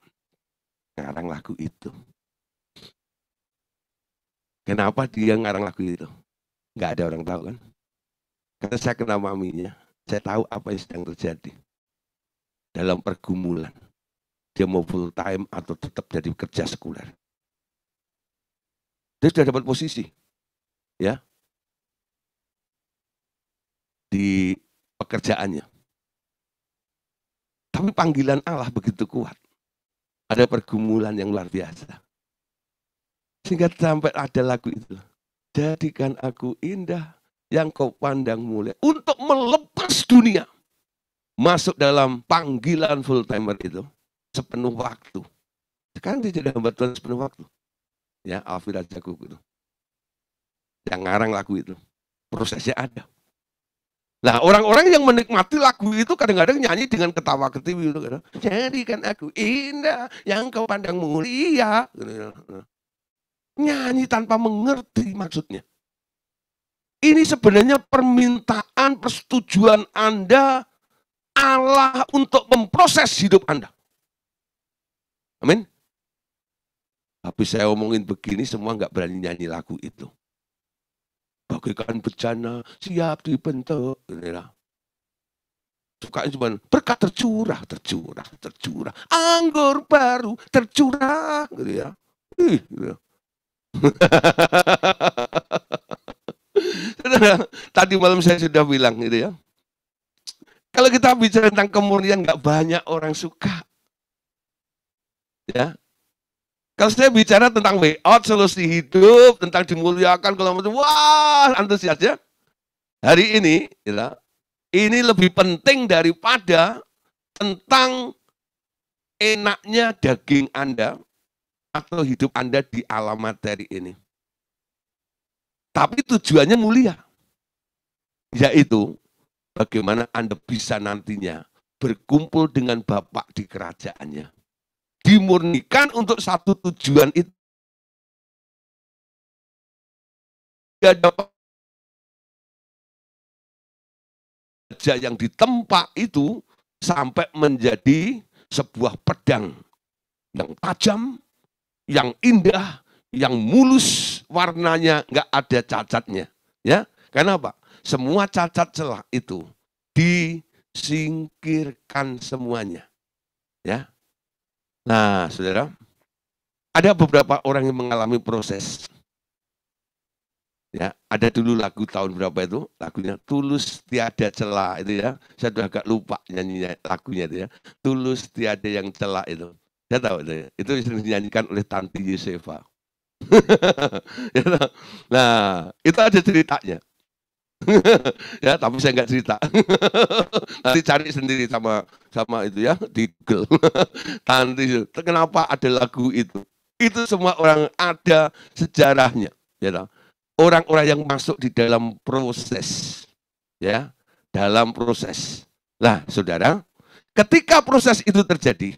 ngarang lagu itu. Kenapa dia ngarang lagu itu? Nggak ada orang tahu kan? Karena saya kenal maminya, saya tahu apa yang sedang terjadi. Dalam pergumulan, dia mau full time atau tetap jadi kerja sekuler. Dia sudah dapat posisi, ya, di pekerjaannya. Tapi panggilan Allah begitu kuat. Ada pergumulan yang luar biasa. Sehingga sampai ada lagu itu. Jadikan aku indah yang kau pandang mulia. Untuk melepas dunia. Masuk dalam panggilan full timer itu. Sepenuh waktu. Sekarang dia jadi hamba Tuhan sepenuh waktu. Ya, Alfi Rajaku itu. Yang ngarang lagu itu. Prosesnya ada. Nah, orang-orang yang menikmati lagu itu kadang-kadang nyanyi dengan ketawa ketiwi itu. Jadikan aku indah yang kau pandang mulia. Nyanyi tanpa mengerti maksudnya. Ini sebenarnya permintaan persetujuan Anda Allah untuk memproses hidup Anda. Amin. Tapi saya omongin begini semua nggak berani nyanyi lagu itu. Bagaikan bejana siap dibentuk. Suka cuma berkat tercurah. Anggur baru tercurah. Gitu ya. Gitu. Tadi malam saya sudah bilang gitu ya. Kalau kita bicara tentang kemurnian nggak banyak orang suka. Ya. Kalau saya bicara tentang way out, solusi hidup, tentang dimuliakan, kalau macam wah antusias ya. Hari ini, ya, ini lebih penting daripada tentang enaknya daging Anda atau hidup Anda di alam materi ini. Tapi tujuannya mulia, yaitu bagaimana Anda bisa nantinya berkumpul dengan Bapa di kerajaannya. Dimurnikan untuk satu tujuan itu. Raja yang ditempa itu sampai menjadi sebuah pedang yang tajam, yang indah, yang mulus warnanya, nggak ada cacatnya. Ya, kenapa? Semua cacat celah itu disingkirkan semuanya. Ya. Nah, saudara, ada beberapa orang yang mengalami proses. Ya, ada dulu lagu tahun berapa itu? Lagunya Tulus Tiada Celah itu ya. Saya sudah agak lupa nyanyinya lagunya itu ya. Tulus Tiada yang celah itu. Saya tahu itu ya. Itu dinyanyikan oleh Tanti Yusefa. Nah, itu ada ceritanya. Ya, tapi saya nggak cerita. Nanti cari sendiri sama itu ya di Google. Tanti, kenapa ada lagu itu? Itu semua orang ada sejarahnya. Ya, orang-orang yang masuk di dalam proses, ya, dalam proses. Nah, saudara, ketika proses itu terjadi,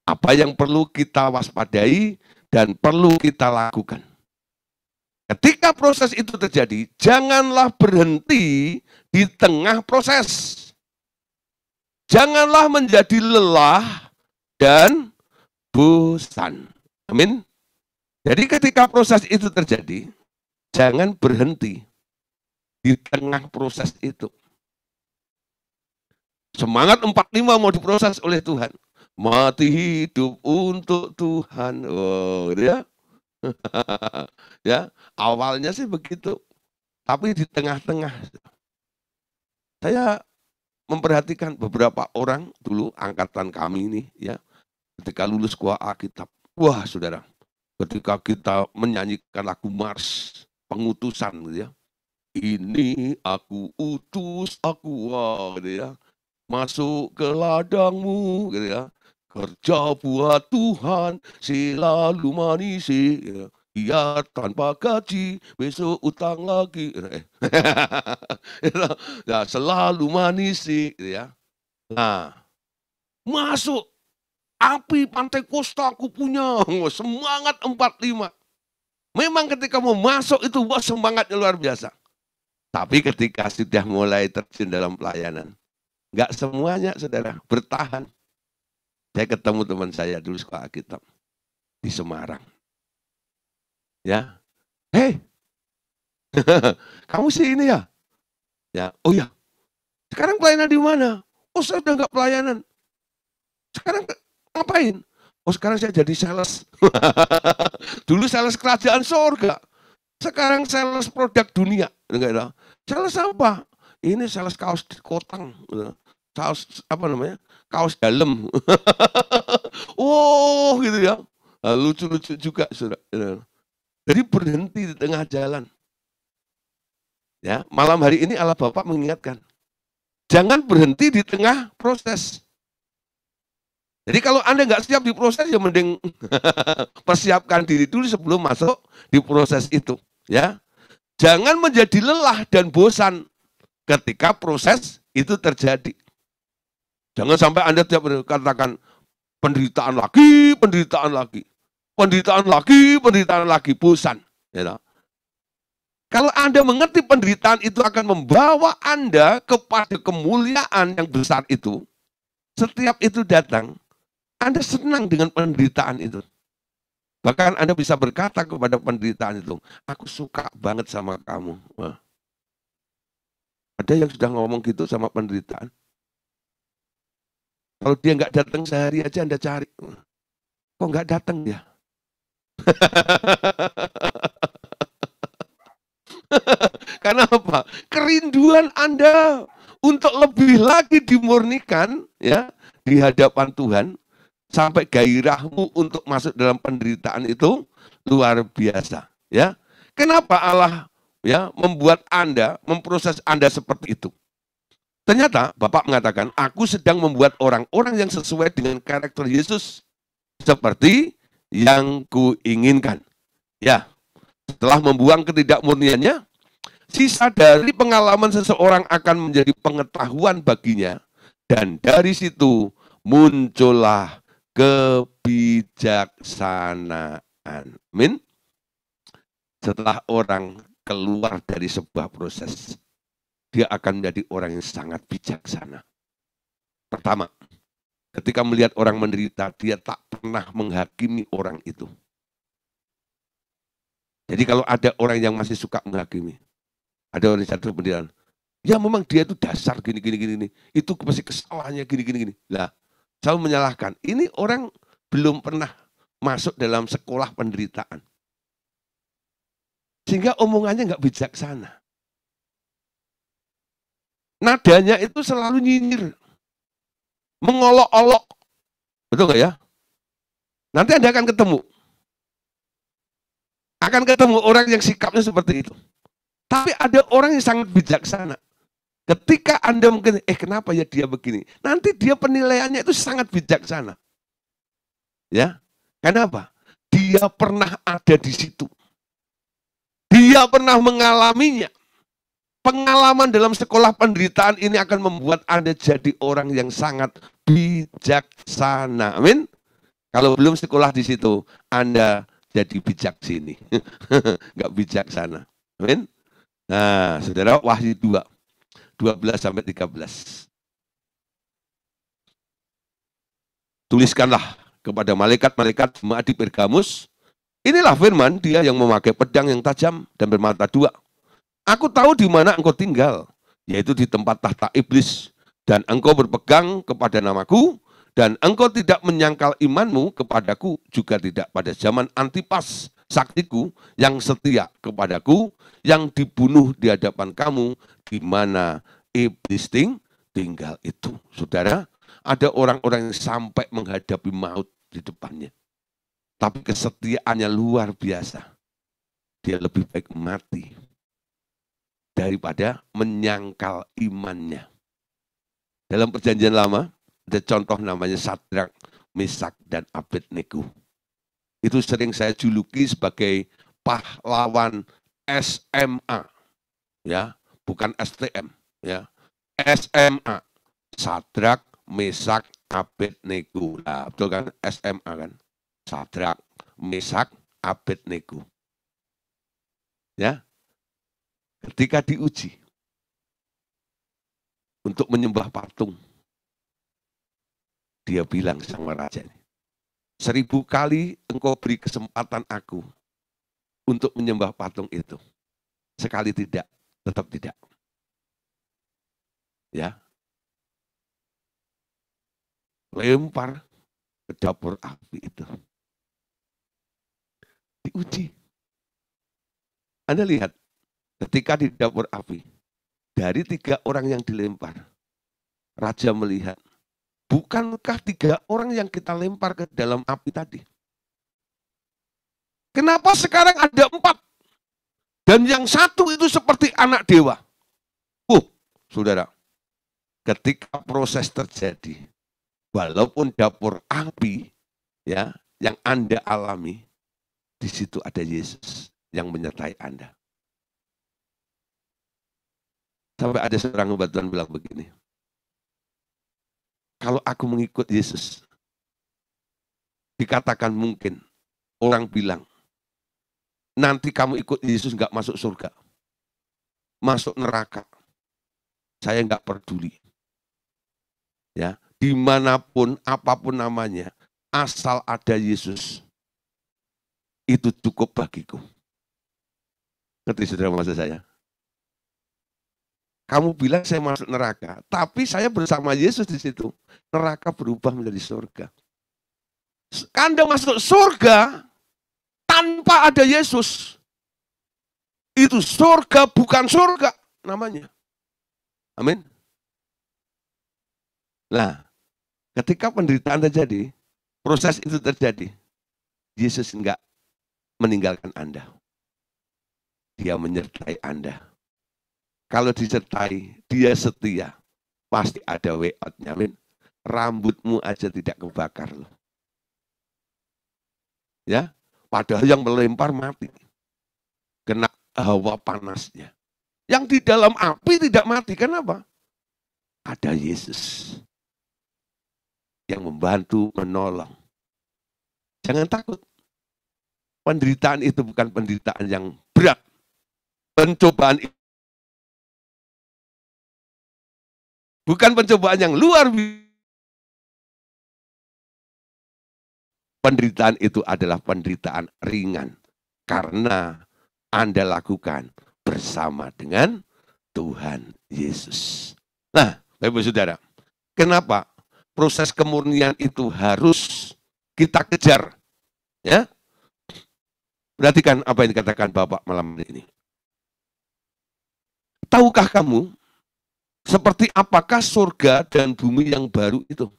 apa yang perlu kita waspadai dan perlu kita lakukan? Ketika proses itu terjadi, janganlah berhenti di tengah proses. Janganlah menjadi lelah dan bosan. Amin. Jadi ketika proses itu terjadi, jangan berhenti di tengah proses itu. Semangat 45 mau diproses oleh Tuhan. Mati hidup untuk Tuhan. Oh, ya. Ya, awalnya sih begitu. Tapi di tengah-tengah saya memperhatikan beberapa orang dulu angkatan kami ini ya, ketika lulus kuliah Alkitab. Wah, saudara, ketika kita menyanyikan lagu Mars pengutusan gitu ya. Ini aku utus aku, wah, gitu ya. Masuk ke ladangmu gitu ya. Kerja buat Tuhan, selalu manisi, ya. Iya tanpa gaji, besok utang lagi. Ya, selalu manisi, ya. Nah, masuk api Pantai Kosta aku punya, semangat 45. Memang ketika mau masuk itu wah, semangatnya luar biasa. Tapi ketika sudah mulai terjun dalam pelayanan, nggak semuanya, saudara, bertahan. Saya ketemu teman saya dulu sekolah Alkitab di Semarang. Ya, hei, kamu sih ini ya? Ya, oh ya. Sekarang pelayanan di mana? Oh, saya udah nggak pelayanan. Sekarang ngapain? Oh, sekarang saya jadi sales. Dulu sales kerajaan surga. Sekarang sales produk dunia. Enggak, sales apa? Ini sales kaos kotang. Kaos apa namanya? Kaos dalam. Oh, gitu ya. Lucu-lucu juga, saudara. Jadi berhenti di tengah jalan. Ya, malam hari ini Allah Bapa mengingatkan, jangan berhenti di tengah proses. Jadi kalau Anda nggak siap di proses, ya mending persiapkan diri dulu sebelum masuk di proses itu. Ya, jangan menjadi lelah dan bosan ketika proses itu terjadi. Jangan sampai Anda tiap katakan penderitaan lagi, penderitaan lagi, penderitaan lagi, penderitaan lagi, bosan. Ya. Kalau Anda mengerti penderitaan itu akan membawa Anda kepada kemuliaan yang besar itu, setiap itu datang, Anda senang dengan penderitaan itu. Bahkan Anda bisa berkata kepada penderitaan itu, aku suka banget sama kamu. Wah. Ada yang sudah ngomong gitu sama penderitaan. Kalau dia nggak datang sehari aja Anda cari. Kok nggak datang dia? Karena apa? Kerinduan Anda untuk lebih lagi dimurnikan ya di hadapan Tuhan sampai gairahmu untuk masuk dalam penderitaan itu luar biasa ya. Kenapa Allah ya membuat Anda, memproses Anda seperti itu? Ternyata Bapak mengatakan, aku sedang membuat orang-orang yang sesuai dengan karakter Yesus seperti yang kuinginkan. Ya, setelah membuang ketidakmurniannya, sisa dari pengalaman seseorang akan menjadi pengetahuan baginya. Dan dari situ muncullah kebijaksanaan. Amin. Setelah orang keluar dari sebuah proses, dia akan menjadi orang yang sangat bijaksana. Pertama, ketika melihat orang menderita, dia tak pernah menghakimi orang itu. Jadi kalau ada orang yang masih suka menghakimi, ada orang satu pendirian, ya memang dia itu dasar gini, itu pasti kesalahannya gini. Lah, saya menyalahkan. Ini orang belum pernah masuk dalam sekolah penderitaan. Sehingga omongannya nggak bijaksana. Nadanya itu selalu nyinyir. Mengolok-olok. Betul nggak ya? Nanti Anda akan ketemu. Akan ketemu orang yang sikapnya seperti itu. Tapi ada orang yang sangat bijaksana. Ketika Anda mungkin, kenapa ya dia begini? Nanti dia penilaiannya itu sangat bijaksana. Ya, kenapa? Dia pernah ada di situ. Dia pernah mengalaminya. Pengalaman dalam sekolah penderitaan ini akan membuat Anda jadi orang yang sangat bijaksana. Amin. Kalau belum sekolah di situ, Anda jadi bijak sini. Enggak bijaksana. Amin. Nah, saudara, Wahyu 2, 12-13. Tuliskanlah kepada malaikat-malaikat jemaat di Pergamus. Inilah firman dia yang memakai pedang yang tajam dan bermata dua. Aku tahu di mana engkau tinggal, yaitu di tempat tahta iblis. Dan engkau berpegang kepada namaku, dan engkau tidak menyangkal imanmu kepadaku, juga tidak pada zaman Antipas, saktiku, yang setia kepadaku, yang dibunuh di hadapan kamu, di mana iblis tinggal itu. Saudara, ada orang-orang yang sampai menghadapi maut di depannya. Tapi kesetiaannya luar biasa. Dia lebih baik mati daripada menyangkal imannya. Dalam perjanjian lama, ada contoh namanya Sadrak, Mesak, dan Abednego. Itu sering saya juluki sebagai pahlawan SMA. Ya, bukan STM. Ya, SMA. Sadrak, Mesak, Abednego. Nah, betul kan? SMA kan? Sadrak, Mesak, Abednego. Ya, ketika diuji untuk menyembah patung, dia bilang sama raja, 1000 kali engkau beri kesempatan aku untuk menyembah patung itu. Sekali tidak, tetap tidak. Ya, lempar ke dapur api itu. Diuji. Anda lihat, ketika di dapur api, dari 3 orang yang dilempar, raja melihat, bukankah 3 orang yang kita lempar ke dalam api tadi? Kenapa sekarang ada 4? Dan yang satu itu seperti anak dewa. Saudara, ketika proses terjadi, walaupun dapur api ya yang Anda alami, di situ ada Yesus yang menyertai Anda. Sampai ada seorang hamba Tuhan bilang begini, kalau aku mengikut Yesus, dikatakan mungkin orang bilang, nanti kamu ikut Yesus nggak masuk surga, masuk neraka. Saya nggak peduli. Ya, dimanapun, apapun namanya, asal ada Yesus, itu cukup bagiku. Ngerti saudara maksud saya? Kamu bilang saya masuk neraka, tapi saya bersama Yesus di situ. Neraka berubah menjadi surga. Anda masuk surga tanpa ada Yesus. Itu surga bukan surga namanya. Amin. Nah, ketika penderitaan terjadi, proses itu terjadi, Yesus enggak meninggalkan Anda. Dia menyertai Anda. Kalau disertai, dia setia. Pasti ada way out-nya. Amin. Rambutmu aja tidak kebakar loh. Ya, padahal yang melempar mati. Kena hawa panasnya. Yang di dalam api tidak mati. Kenapa? Ada Yesus yang membantu, menolong. Jangan takut. Penderitaan itu bukan penderitaan yang berat. Pencobaan itu bukan pencobaan yang luar biasa. Penderitaan itu adalah penderitaan ringan. Karena Anda lakukan bersama dengan Tuhan Yesus. Nah, Bapak Saudara, kenapa proses kemurnian itu harus kita kejar? Ya, perhatikan apa yang dikatakan Bapak malam ini. Tahukah kamu seperti apakah surga dan bumi yang baru itu?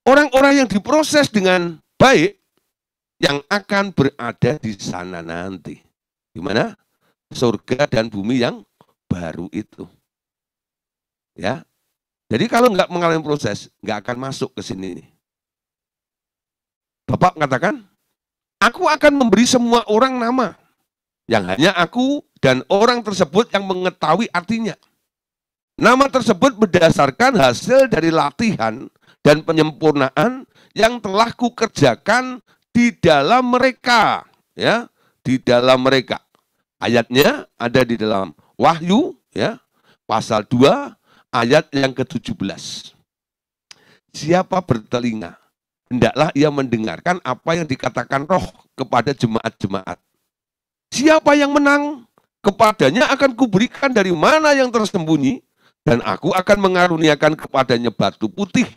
Orang-orang yang diproses dengan baik yang akan berada di sana nanti. Di mana? Surga dan bumi yang baru itu. Ya. Jadi kalau nggak mengalami proses, nggak akan masuk ke sini. Bapak mengatakan, aku akan memberi semua orang nama yang hanya aku dan orang tersebut yang mengetahui artinya. Nama tersebut berdasarkan hasil dari latihan dan penyempurnaan yang telah kukerjakan di dalam mereka. Ya, di dalam mereka. Ayatnya ada di dalam Wahyu, ya, pasal 2, ayat yang ke-17. Siapa bertelinga, hendaklah ia mendengarkan apa yang dikatakan Roh kepada jemaat-jemaat. Siapa yang menang, kepadanya akan kuberikan dari mana yang tersembunyi, dan aku akan mengaruniakan kepadanya batu putih,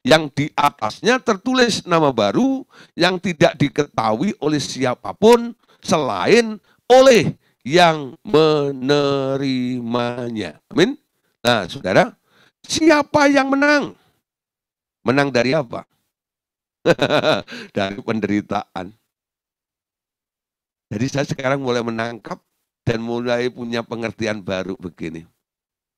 yang di atasnya tertulis nama baru, yang tidak diketahui oleh siapapun, selain oleh yang menerimanya. Amin. Nah, saudara, siapa yang menang? Menang dari apa? Dari penderitaan. Jadi saya sekarang mulai menangkap dan mulai punya pengertian baru begini.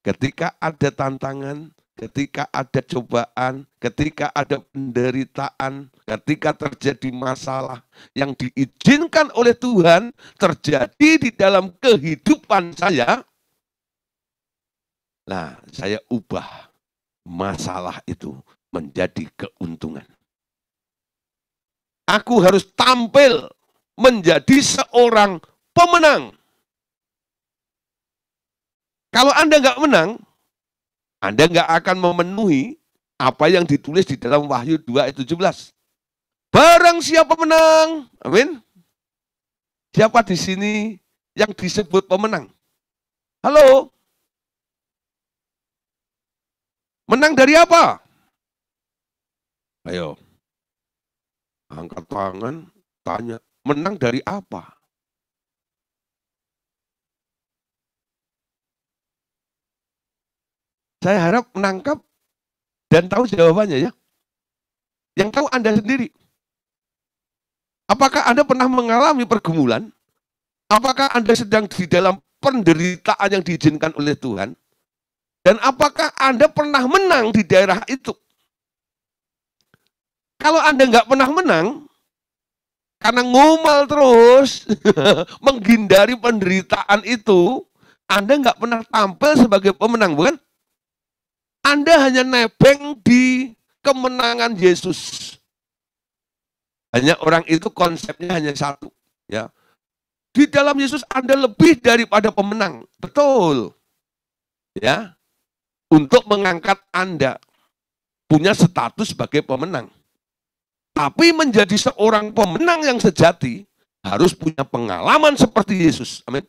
Ketika ada tantangan, ketika ada cobaan, ketika ada penderitaan, ketika terjadi masalah yang diizinkan oleh Tuhan terjadi di dalam kehidupan saya, nah, saya ubah masalah itu menjadi keuntungan. Aku harus tampil menjadi seorang pemenang. Kalau Anda nggak menang, Anda nggak akan memenuhi apa yang ditulis di dalam Wahyu 2 ayat 17. Barang siapa menang, amin. Siapa di sini yang disebut pemenang? Halo? Menang dari apa? Ayo. Angkat tangan, tanya. Menang dari apa? Saya harap menangkap dan tahu jawabannya ya. Yang tahu Anda sendiri. Apakah Anda pernah mengalami pergumulan Apakah Anda sedang di dalam penderitaan yang diizinkan oleh Tuhan? Dan apakah Anda pernah menang di daerah itu? Kalau Anda nggak pernah menang, karena ngomel terus, menghindari penderitaan itu, Anda nggak pernah tampil sebagai pemenang, bukan? Anda hanya nebeng di kemenangan Yesus. Hanya orang itu konsepnya hanya satu, ya. Di dalam Yesus Anda lebih daripada pemenang, betul, ya. Untuk mengangkat Anda punya status sebagai pemenang. Tapi menjadi seorang pemenang yang sejati harus punya pengalaman seperti Yesus. Amin.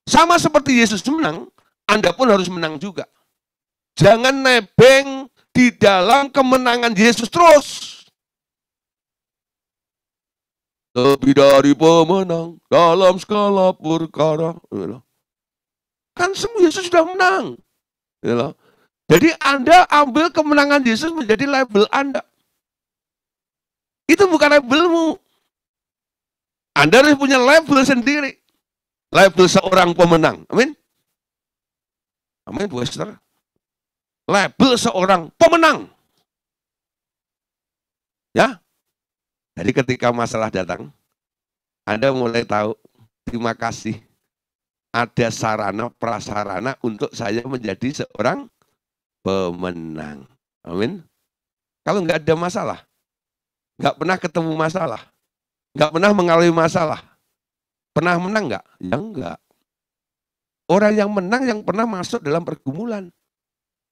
Sama seperti Yesus menang, Anda pun harus menang juga. Jangan nebeng di dalam kemenangan Yesus terus. Lebih dari pemenang dalam segala perkara. Kan semua Yesus sudah menang. Jadi Anda ambil kemenangan Yesus menjadi label Anda. Itu bukan labelmu. Anda harus punya label sendiri. Label seorang pemenang. Amin. Amin, Bu Esther. Label seorang pemenang. Ya. Jadi ketika masalah datang, Anda mulai tahu, terima kasih. Ada sarana prasarana untuk saya menjadi seorang pemenang. Amin. Kalau nggak ada masalah, nggak pernah ketemu masalah, nggak pernah mengalami masalah, pernah menang nggak? Ya enggak. Orang yang menang yang pernah masuk dalam pergumulan,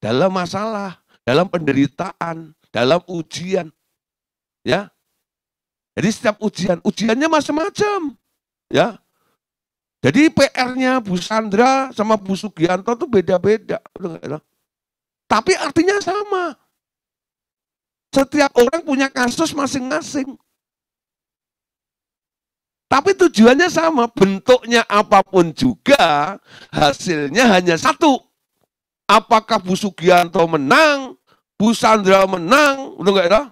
dalam masalah, dalam penderitaan, dalam ujian. Ya. Jadi setiap ujiannya macam-macam. Ya. Jadi PR-nya Bu Sandra sama Bu Sugianto itu beda-beda. Tapi artinya sama. Setiap orang punya kasus masing-masing. Tapi tujuannya sama, bentuknya apapun juga, hasilnya hanya satu. Apakah Bu Sugianto menang, Bu Sandra menang, udah enggak ada?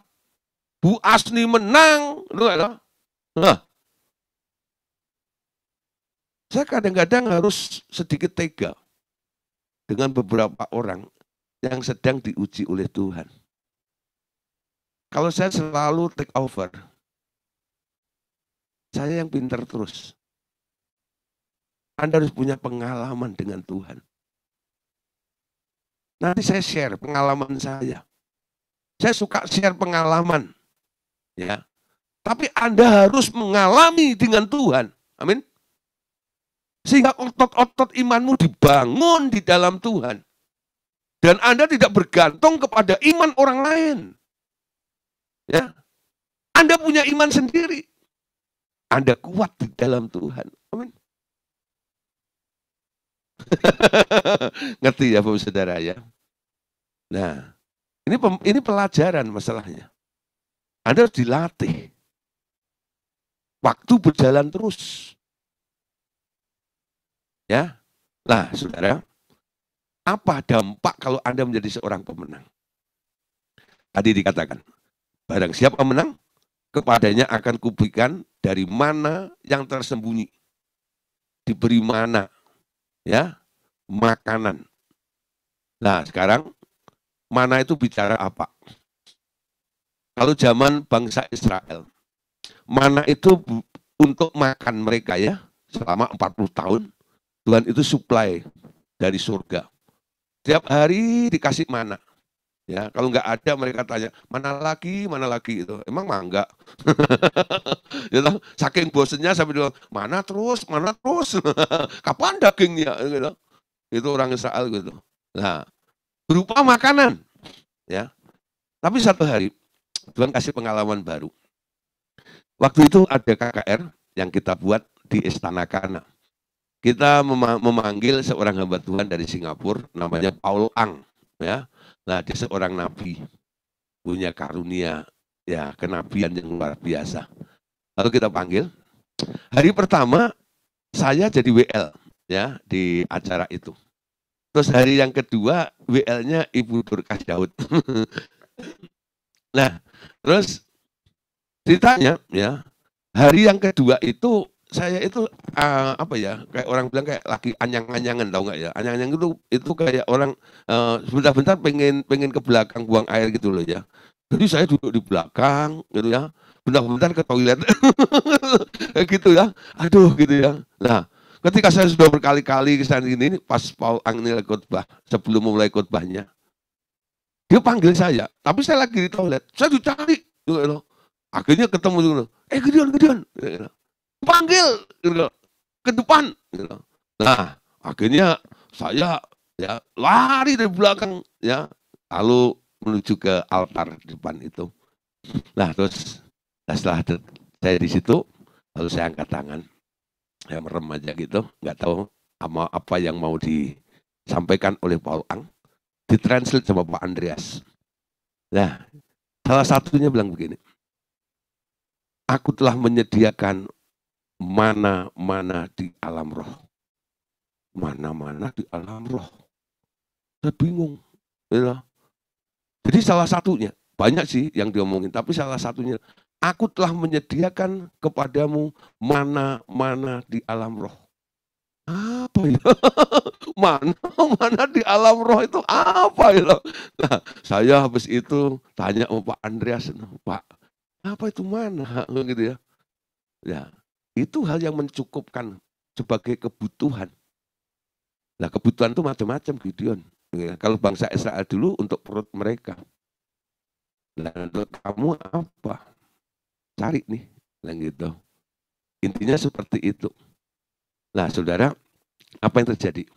Bu Asni menang, udah enggak ada? Nah, saya kadang-kadang harus sedikit tega dengan beberapa orang yang sedang diuji oleh Tuhan. Kalau saya selalu take over, saya yang pintar terus. Anda harus punya pengalaman dengan Tuhan. Nanti saya share pengalaman saya. Saya suka share pengalaman. Ya. Tapi Anda harus mengalami dengan Tuhan. Amin. Sehingga otot-otot imanmu dibangun di dalam Tuhan. Dan Anda tidak bergantung kepada iman orang lain. Ya. Anda punya iman sendiri. Anda kuat di dalam Tuhan. Amin. Ngerti ya Bapak Saudara ya? Nah, ini pelajaran masalahnya. Anda harus dilatih. Waktu berjalan terus. Ya. Nah, Saudara, apa dampak kalau Anda menjadi seorang pemenang? Tadi dikatakan, barang siapa menang, kepadanya akan kuberikan dari mana yang tersembunyi. Diberi mana, ya, makanan. Nah, sekarang mana itu bicara apa? Kalau zaman bangsa Israel, mana itu untuk makan mereka ya, selama 40 tahun, Tuhan itu supply dari surga. Tiap hari dikasih mana. Ya, kalau nggak ada mereka tanya, mana lagi itu. Emang mah enggak. Ya, saking bosennya sampai bilang, mana terus. Kapan dagingnya gitu. Itu orang Israel gitu. Nah, berupa makanan. Ya. Tapi satu hari Tuhan kasih pengalaman baru. Waktu itu ada KKR yang kita buat di Istana Kana. Kita memanggil seorang hamba Tuhan dari Singapura, namanya Paul Ang. Ya. Nah, dia seorang nabi, punya karunia, ya kenabian yang luar biasa. Lalu kita panggil. Hari pertama saya jadi WL ya di acara itu. Terus hari yang kedua WL-nya Ibu Dorcas Daud. Nah, terus ceritanya ya, Hari yang kedua itu saya itu apa ya, kayak orang bilang kayak lagi anyang-anyangan, tahu nggak ya? Anyang-anyang itu kayak orang sebentar-bentar pengen ke belakang buang air gitu loh ya. Jadi saya duduk di belakang gitu ya, bentar-bentar ke toilet kayak gitu ya. Aduh gitu ya. Nah, ketika saya sudah berkali-kali kesana ini pas Paul Angel khotbah, sebelum memulai khotbahnya, dia panggil saya, tapi saya lagi di toilet. Saya dicari gitu loh. Akhirnya ketemu gitu loh. Gideon, Gideon. Gitu. Panggil gitu, ke depan. Gitu. Nah, akhirnya saya ya lari dari belakang ya, lalu menuju ke altar di depan itu. Nah, terus setelah saya di situ, lalu saya angkat tangan, saya merem aja gitu, nggak tahu apa yang mau disampaikan oleh Paul Ang, ditranslate sama Pak Andreas. Nah, salah satunya bilang begini, aku telah menyediakan mana-mana di alam roh. Mana-mana di alam roh. Saya bingung. Ya. Jadi salah satunya, banyak sih yang diomongin, tapi salah satunya, aku telah menyediakan kepadamu mana-mana di alam roh. Apa ya? Mana di alam roh itu apa ya? Nah, saya habis itu tanya sama Pak Andreas, Pak, apa itu mana? Gitu ya. Ya, itu hal yang mencukupkan sebagai kebutuhan. Nah, kebutuhan itu macam-macam, Gideon. Ya, kalau bangsa Israel dulu untuk perut mereka. Nah, untuk kamu apa? Cari nih, yang gitu. Intinya seperti itu. Nah, saudara, apa yang terjadi?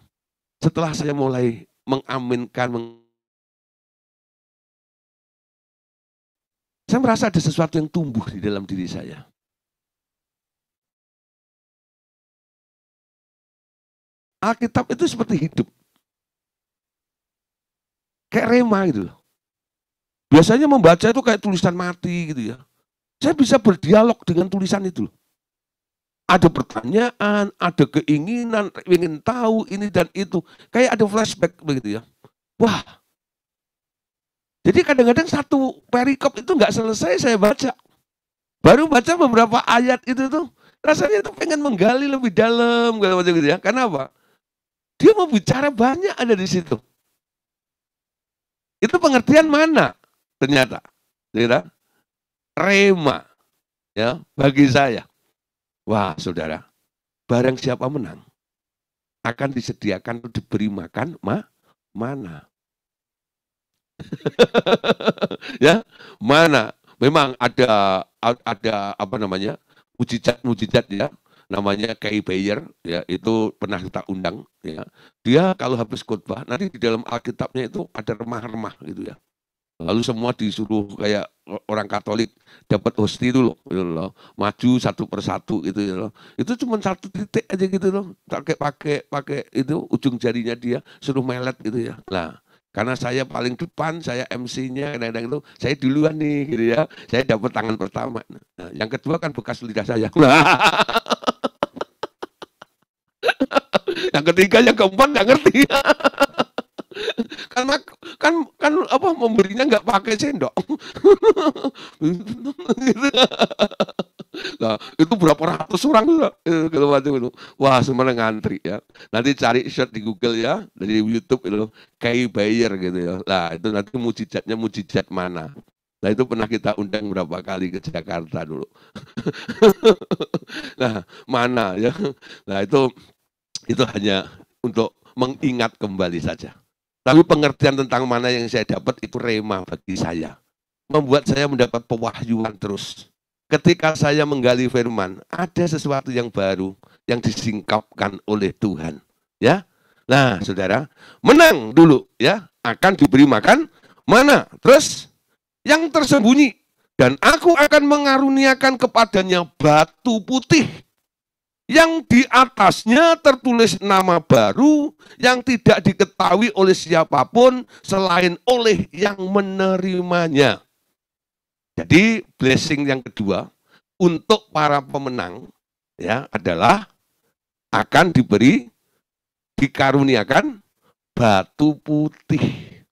Setelah saya mulai mengaminkan, saya merasa ada sesuatu yang tumbuh di dalam diri saya. Alkitab itu seperti hidup. Kayak rema gitu. Biasanya membaca itu kayak tulisan mati gitu ya. Saya bisa berdialog dengan tulisan itu. Ada pertanyaan, ada keinginan, ingin tahu ini dan itu. Kayak ada flashback begitu ya. Wah. Jadi kadang-kadang satu perikop itu nggak selesai saya baca. Baru baca beberapa ayat itu tuh, rasanya itu pengen menggali lebih dalam gitu ya. Kenapa? Dia mau bicara banyak ada di situ. Itu pengertian mana? Ternyata, rema ya bagi saya. Wah, saudara, barang siapa menang akan disediakan diberi makan mana. Ya, mana? Memang ada apa namanya? mujizat ya. Namanya Kay Bayer ya, itu pernah kita undang ya. Dia kalau habis khotbah nanti di dalam Alkitabnya itu ada remah-remah gitu ya. Lalu semua disuruh kayak orang Katolik dapat hosti itu loh, maju satu persatu gitu ya loh. Itu cuma satu titik aja gitu loh, pakai itu ujung jarinya dia suruh melet gitu ya. Nah, karena saya paling depan, saya MC-nya kadang-kadang itu saya duluan nih gitu ya. Saya dapat tangan pertama. Nah, yang kedua kan bekas lidah saya. Yang ketiga, yang keempat nggak ngerti. Karena kan apa memberinya nggak pakai sendok. Nah, itu berapa ratus orang kalau macam itu. Wah, semuanya ngantri ya. Nanti cari shot di Google ya, dari YouTube itu Kay Bayer gitu ya. Nah, itu nanti mujizatnya mujizat mana. Nah, itu pernah kita undang berapa kali ke Jakarta dulu. Nah, mana ya. Nah, itu hanya untuk mengingat kembali saja. Tapi pengertian tentang mana yang saya dapat itu rema bagi saya. Membuat saya mendapat pewahyuan terus. Ketika saya menggali firman, ada sesuatu yang baru yang disingkapkan oleh Tuhan. Ya, nah saudara, menang dulu ya, akan diberi makan mana. Terus yang tersembunyi, dan aku akan mengaruniakan kepadanya batu putih yang di atasnya tertulis nama baru yang tidak diketahui oleh siapapun selain oleh yang menerimanya. Jadi blessing yang kedua untuk para pemenang ya adalah akan dikaruniakan batu putih.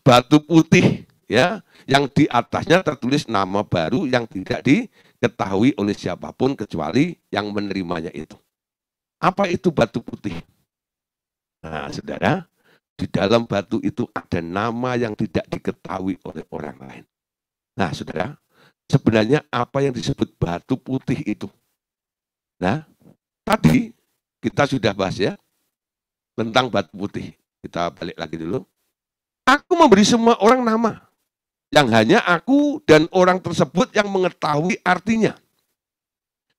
Batu putih ya, yang di atasnya tertulis nama baru yang tidak diketahui oleh siapapun kecuali yang menerimanya itu. Apa itu batu putih? Nah, saudara, di dalam batu itu ada nama yang tidak diketahui oleh orang lain. Nah, saudara, sebenarnya apa yang disebut batu putih itu? Nah, tadi kita sudah bahas ya tentang batu putih. Kita balik lagi dulu. Aku memberi semua orang nama yang hanya aku dan orang tersebut yang mengetahui artinya.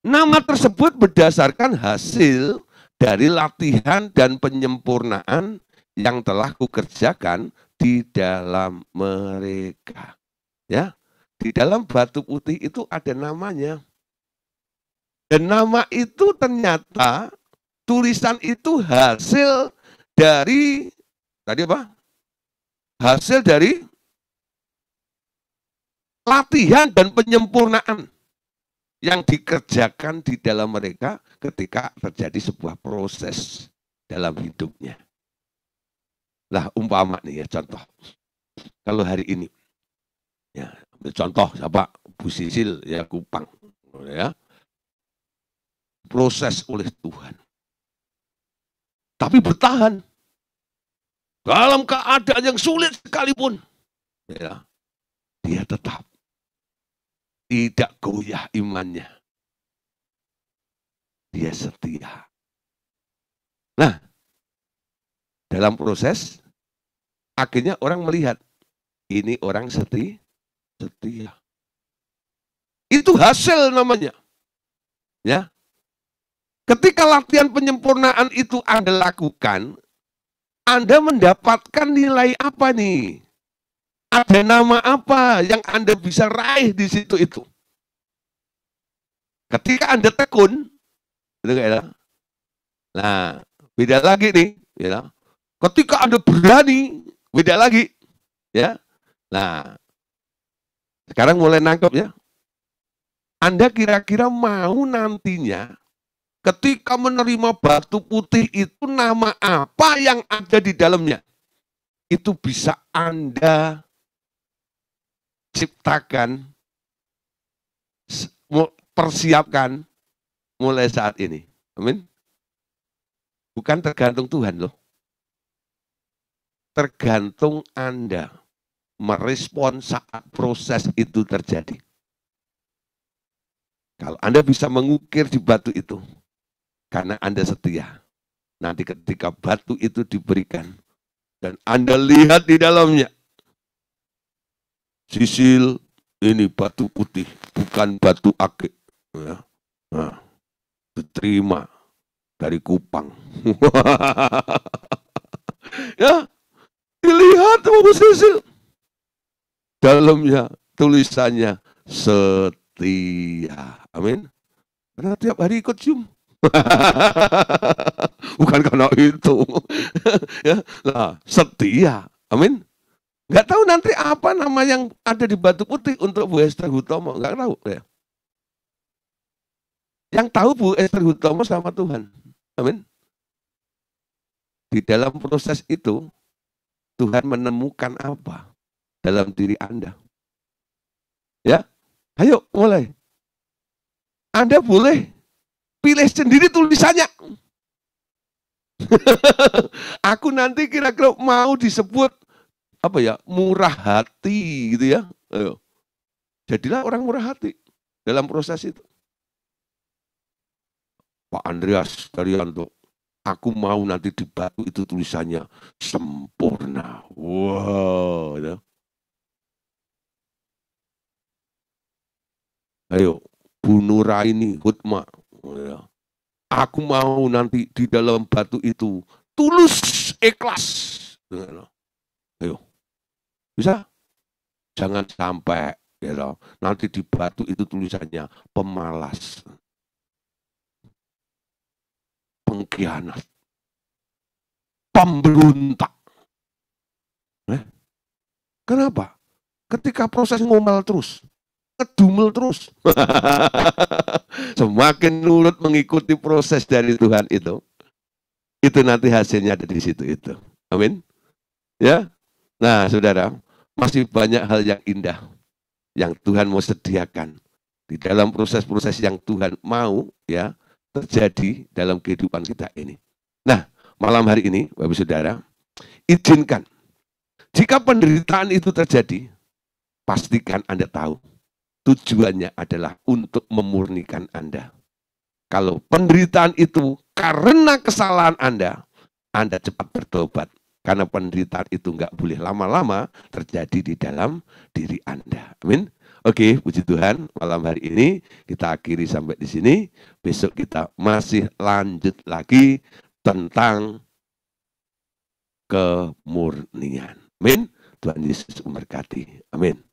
Nama tersebut berdasarkan hasil dari latihan dan penyempurnaan yang telah kukerjakan di dalam mereka. Ya, di dalam batu putih itu ada namanya. Dan nama itu ternyata tulisan itu hasil dari tadi apa? Hasil dari latihan dan penyempurnaan yang dikerjakan di dalam mereka ketika terjadi sebuah proses dalam hidupnya. Lah umpama nih ya contoh. Kalau hari ini ya ambil contoh siapa? Bu Sisil ya Kupang ya. Proses oleh Tuhan. Tapi bertahan. Dalam keadaan yang sulit sekalipun. Ya, dia tetap tidak goyah imannya. Dia setia. Nah, dalam proses, akhirnya orang melihat, ini orang setia. Itu hasil namanya. Ya. Ketika latihan penyempurnaan itu Anda lakukan, Anda mendapatkan nilai apa nih? Ada nama apa yang Anda bisa raih di situ itu? Ketika Anda tekun, gitu ya. Nah, beda lagi nih, ya. Ketika Anda berani, beda lagi, ya. Nah, sekarang mulai nangkep ya. Anda kira-kira mau nantinya ketika menerima batu putih itu nama apa yang ada di dalamnya? Itu bisa Anda ciptakan, persiapkan mulai saat ini. Amin. Bukan tergantung Tuhan loh. Tergantung Anda merespon saat proses itu terjadi. Kalau Anda bisa mengukir di batu itu, karena Anda setia. Nanti ketika batu itu diberikan, dan Anda lihat di dalamnya, Sisil, ini batu putih, bukan batu akik. Ya. Nah, diterima dari Kupang. Ya, dilihat Bu Sisil. Dalamnya tulisannya setia. Amin. Karena tiap hari ikut Zoom. Bukan karena itu. Ya, nah, setia. Amin. Nggak tahu nanti apa nama yang ada di batu putih untuk Bu Esther Hutomo. Nggak tahu. Ya. Yang tahu Bu Esther Hutomo sama Tuhan. Amin. Di dalam proses itu, Tuhan menemukan apa dalam diri Anda. Ya, ayo mulai. Anda boleh pilih sendiri tulisannya. Aku nanti kira-kira mau disebut apa ya, murah hati gitu ya. Ayo. Jadilah orang murah hati dalam proses itu. Pak Andreas Daryanto, aku mau nanti di batu itu tulisannya sempurna. Wow. Ya. Ayo, Bu Nuraini Hutma. Ya. Aku mau nanti di dalam batu itu tulus, ikhlas. Ayo, bisa? Jangan sampai ya, nanti di batu itu tulisannya pemalas, pengkhianat, pemberontak. Kenapa? Ketika proses ngomel terus, ngedumel terus. Semakin nurut mengikuti proses dari Tuhan itu nanti hasilnya ada di situ itu. Amin. Ya. Nah, saudara, masih banyak hal yang indah yang Tuhan mau sediakan di dalam proses-proses yang Tuhan mau ya terjadi dalam kehidupan kita ini. Nah, malam hari ini, Bapak Saudara, izinkan jika penderitaan itu terjadi, pastikan Anda tahu tujuannya adalah untuk memurnikan Anda. Kalau penderitaan itu karena kesalahan Anda cepat bertobat. Karena penderitaan itu nggak boleh lama-lama terjadi di dalam diri Anda. Amin. Oke, puji Tuhan, malam hari ini kita akhiri sampai di sini. Besok kita masih lanjut lagi tentang kemurnian. Amin. Tuhan Yesus memberkati. Amin.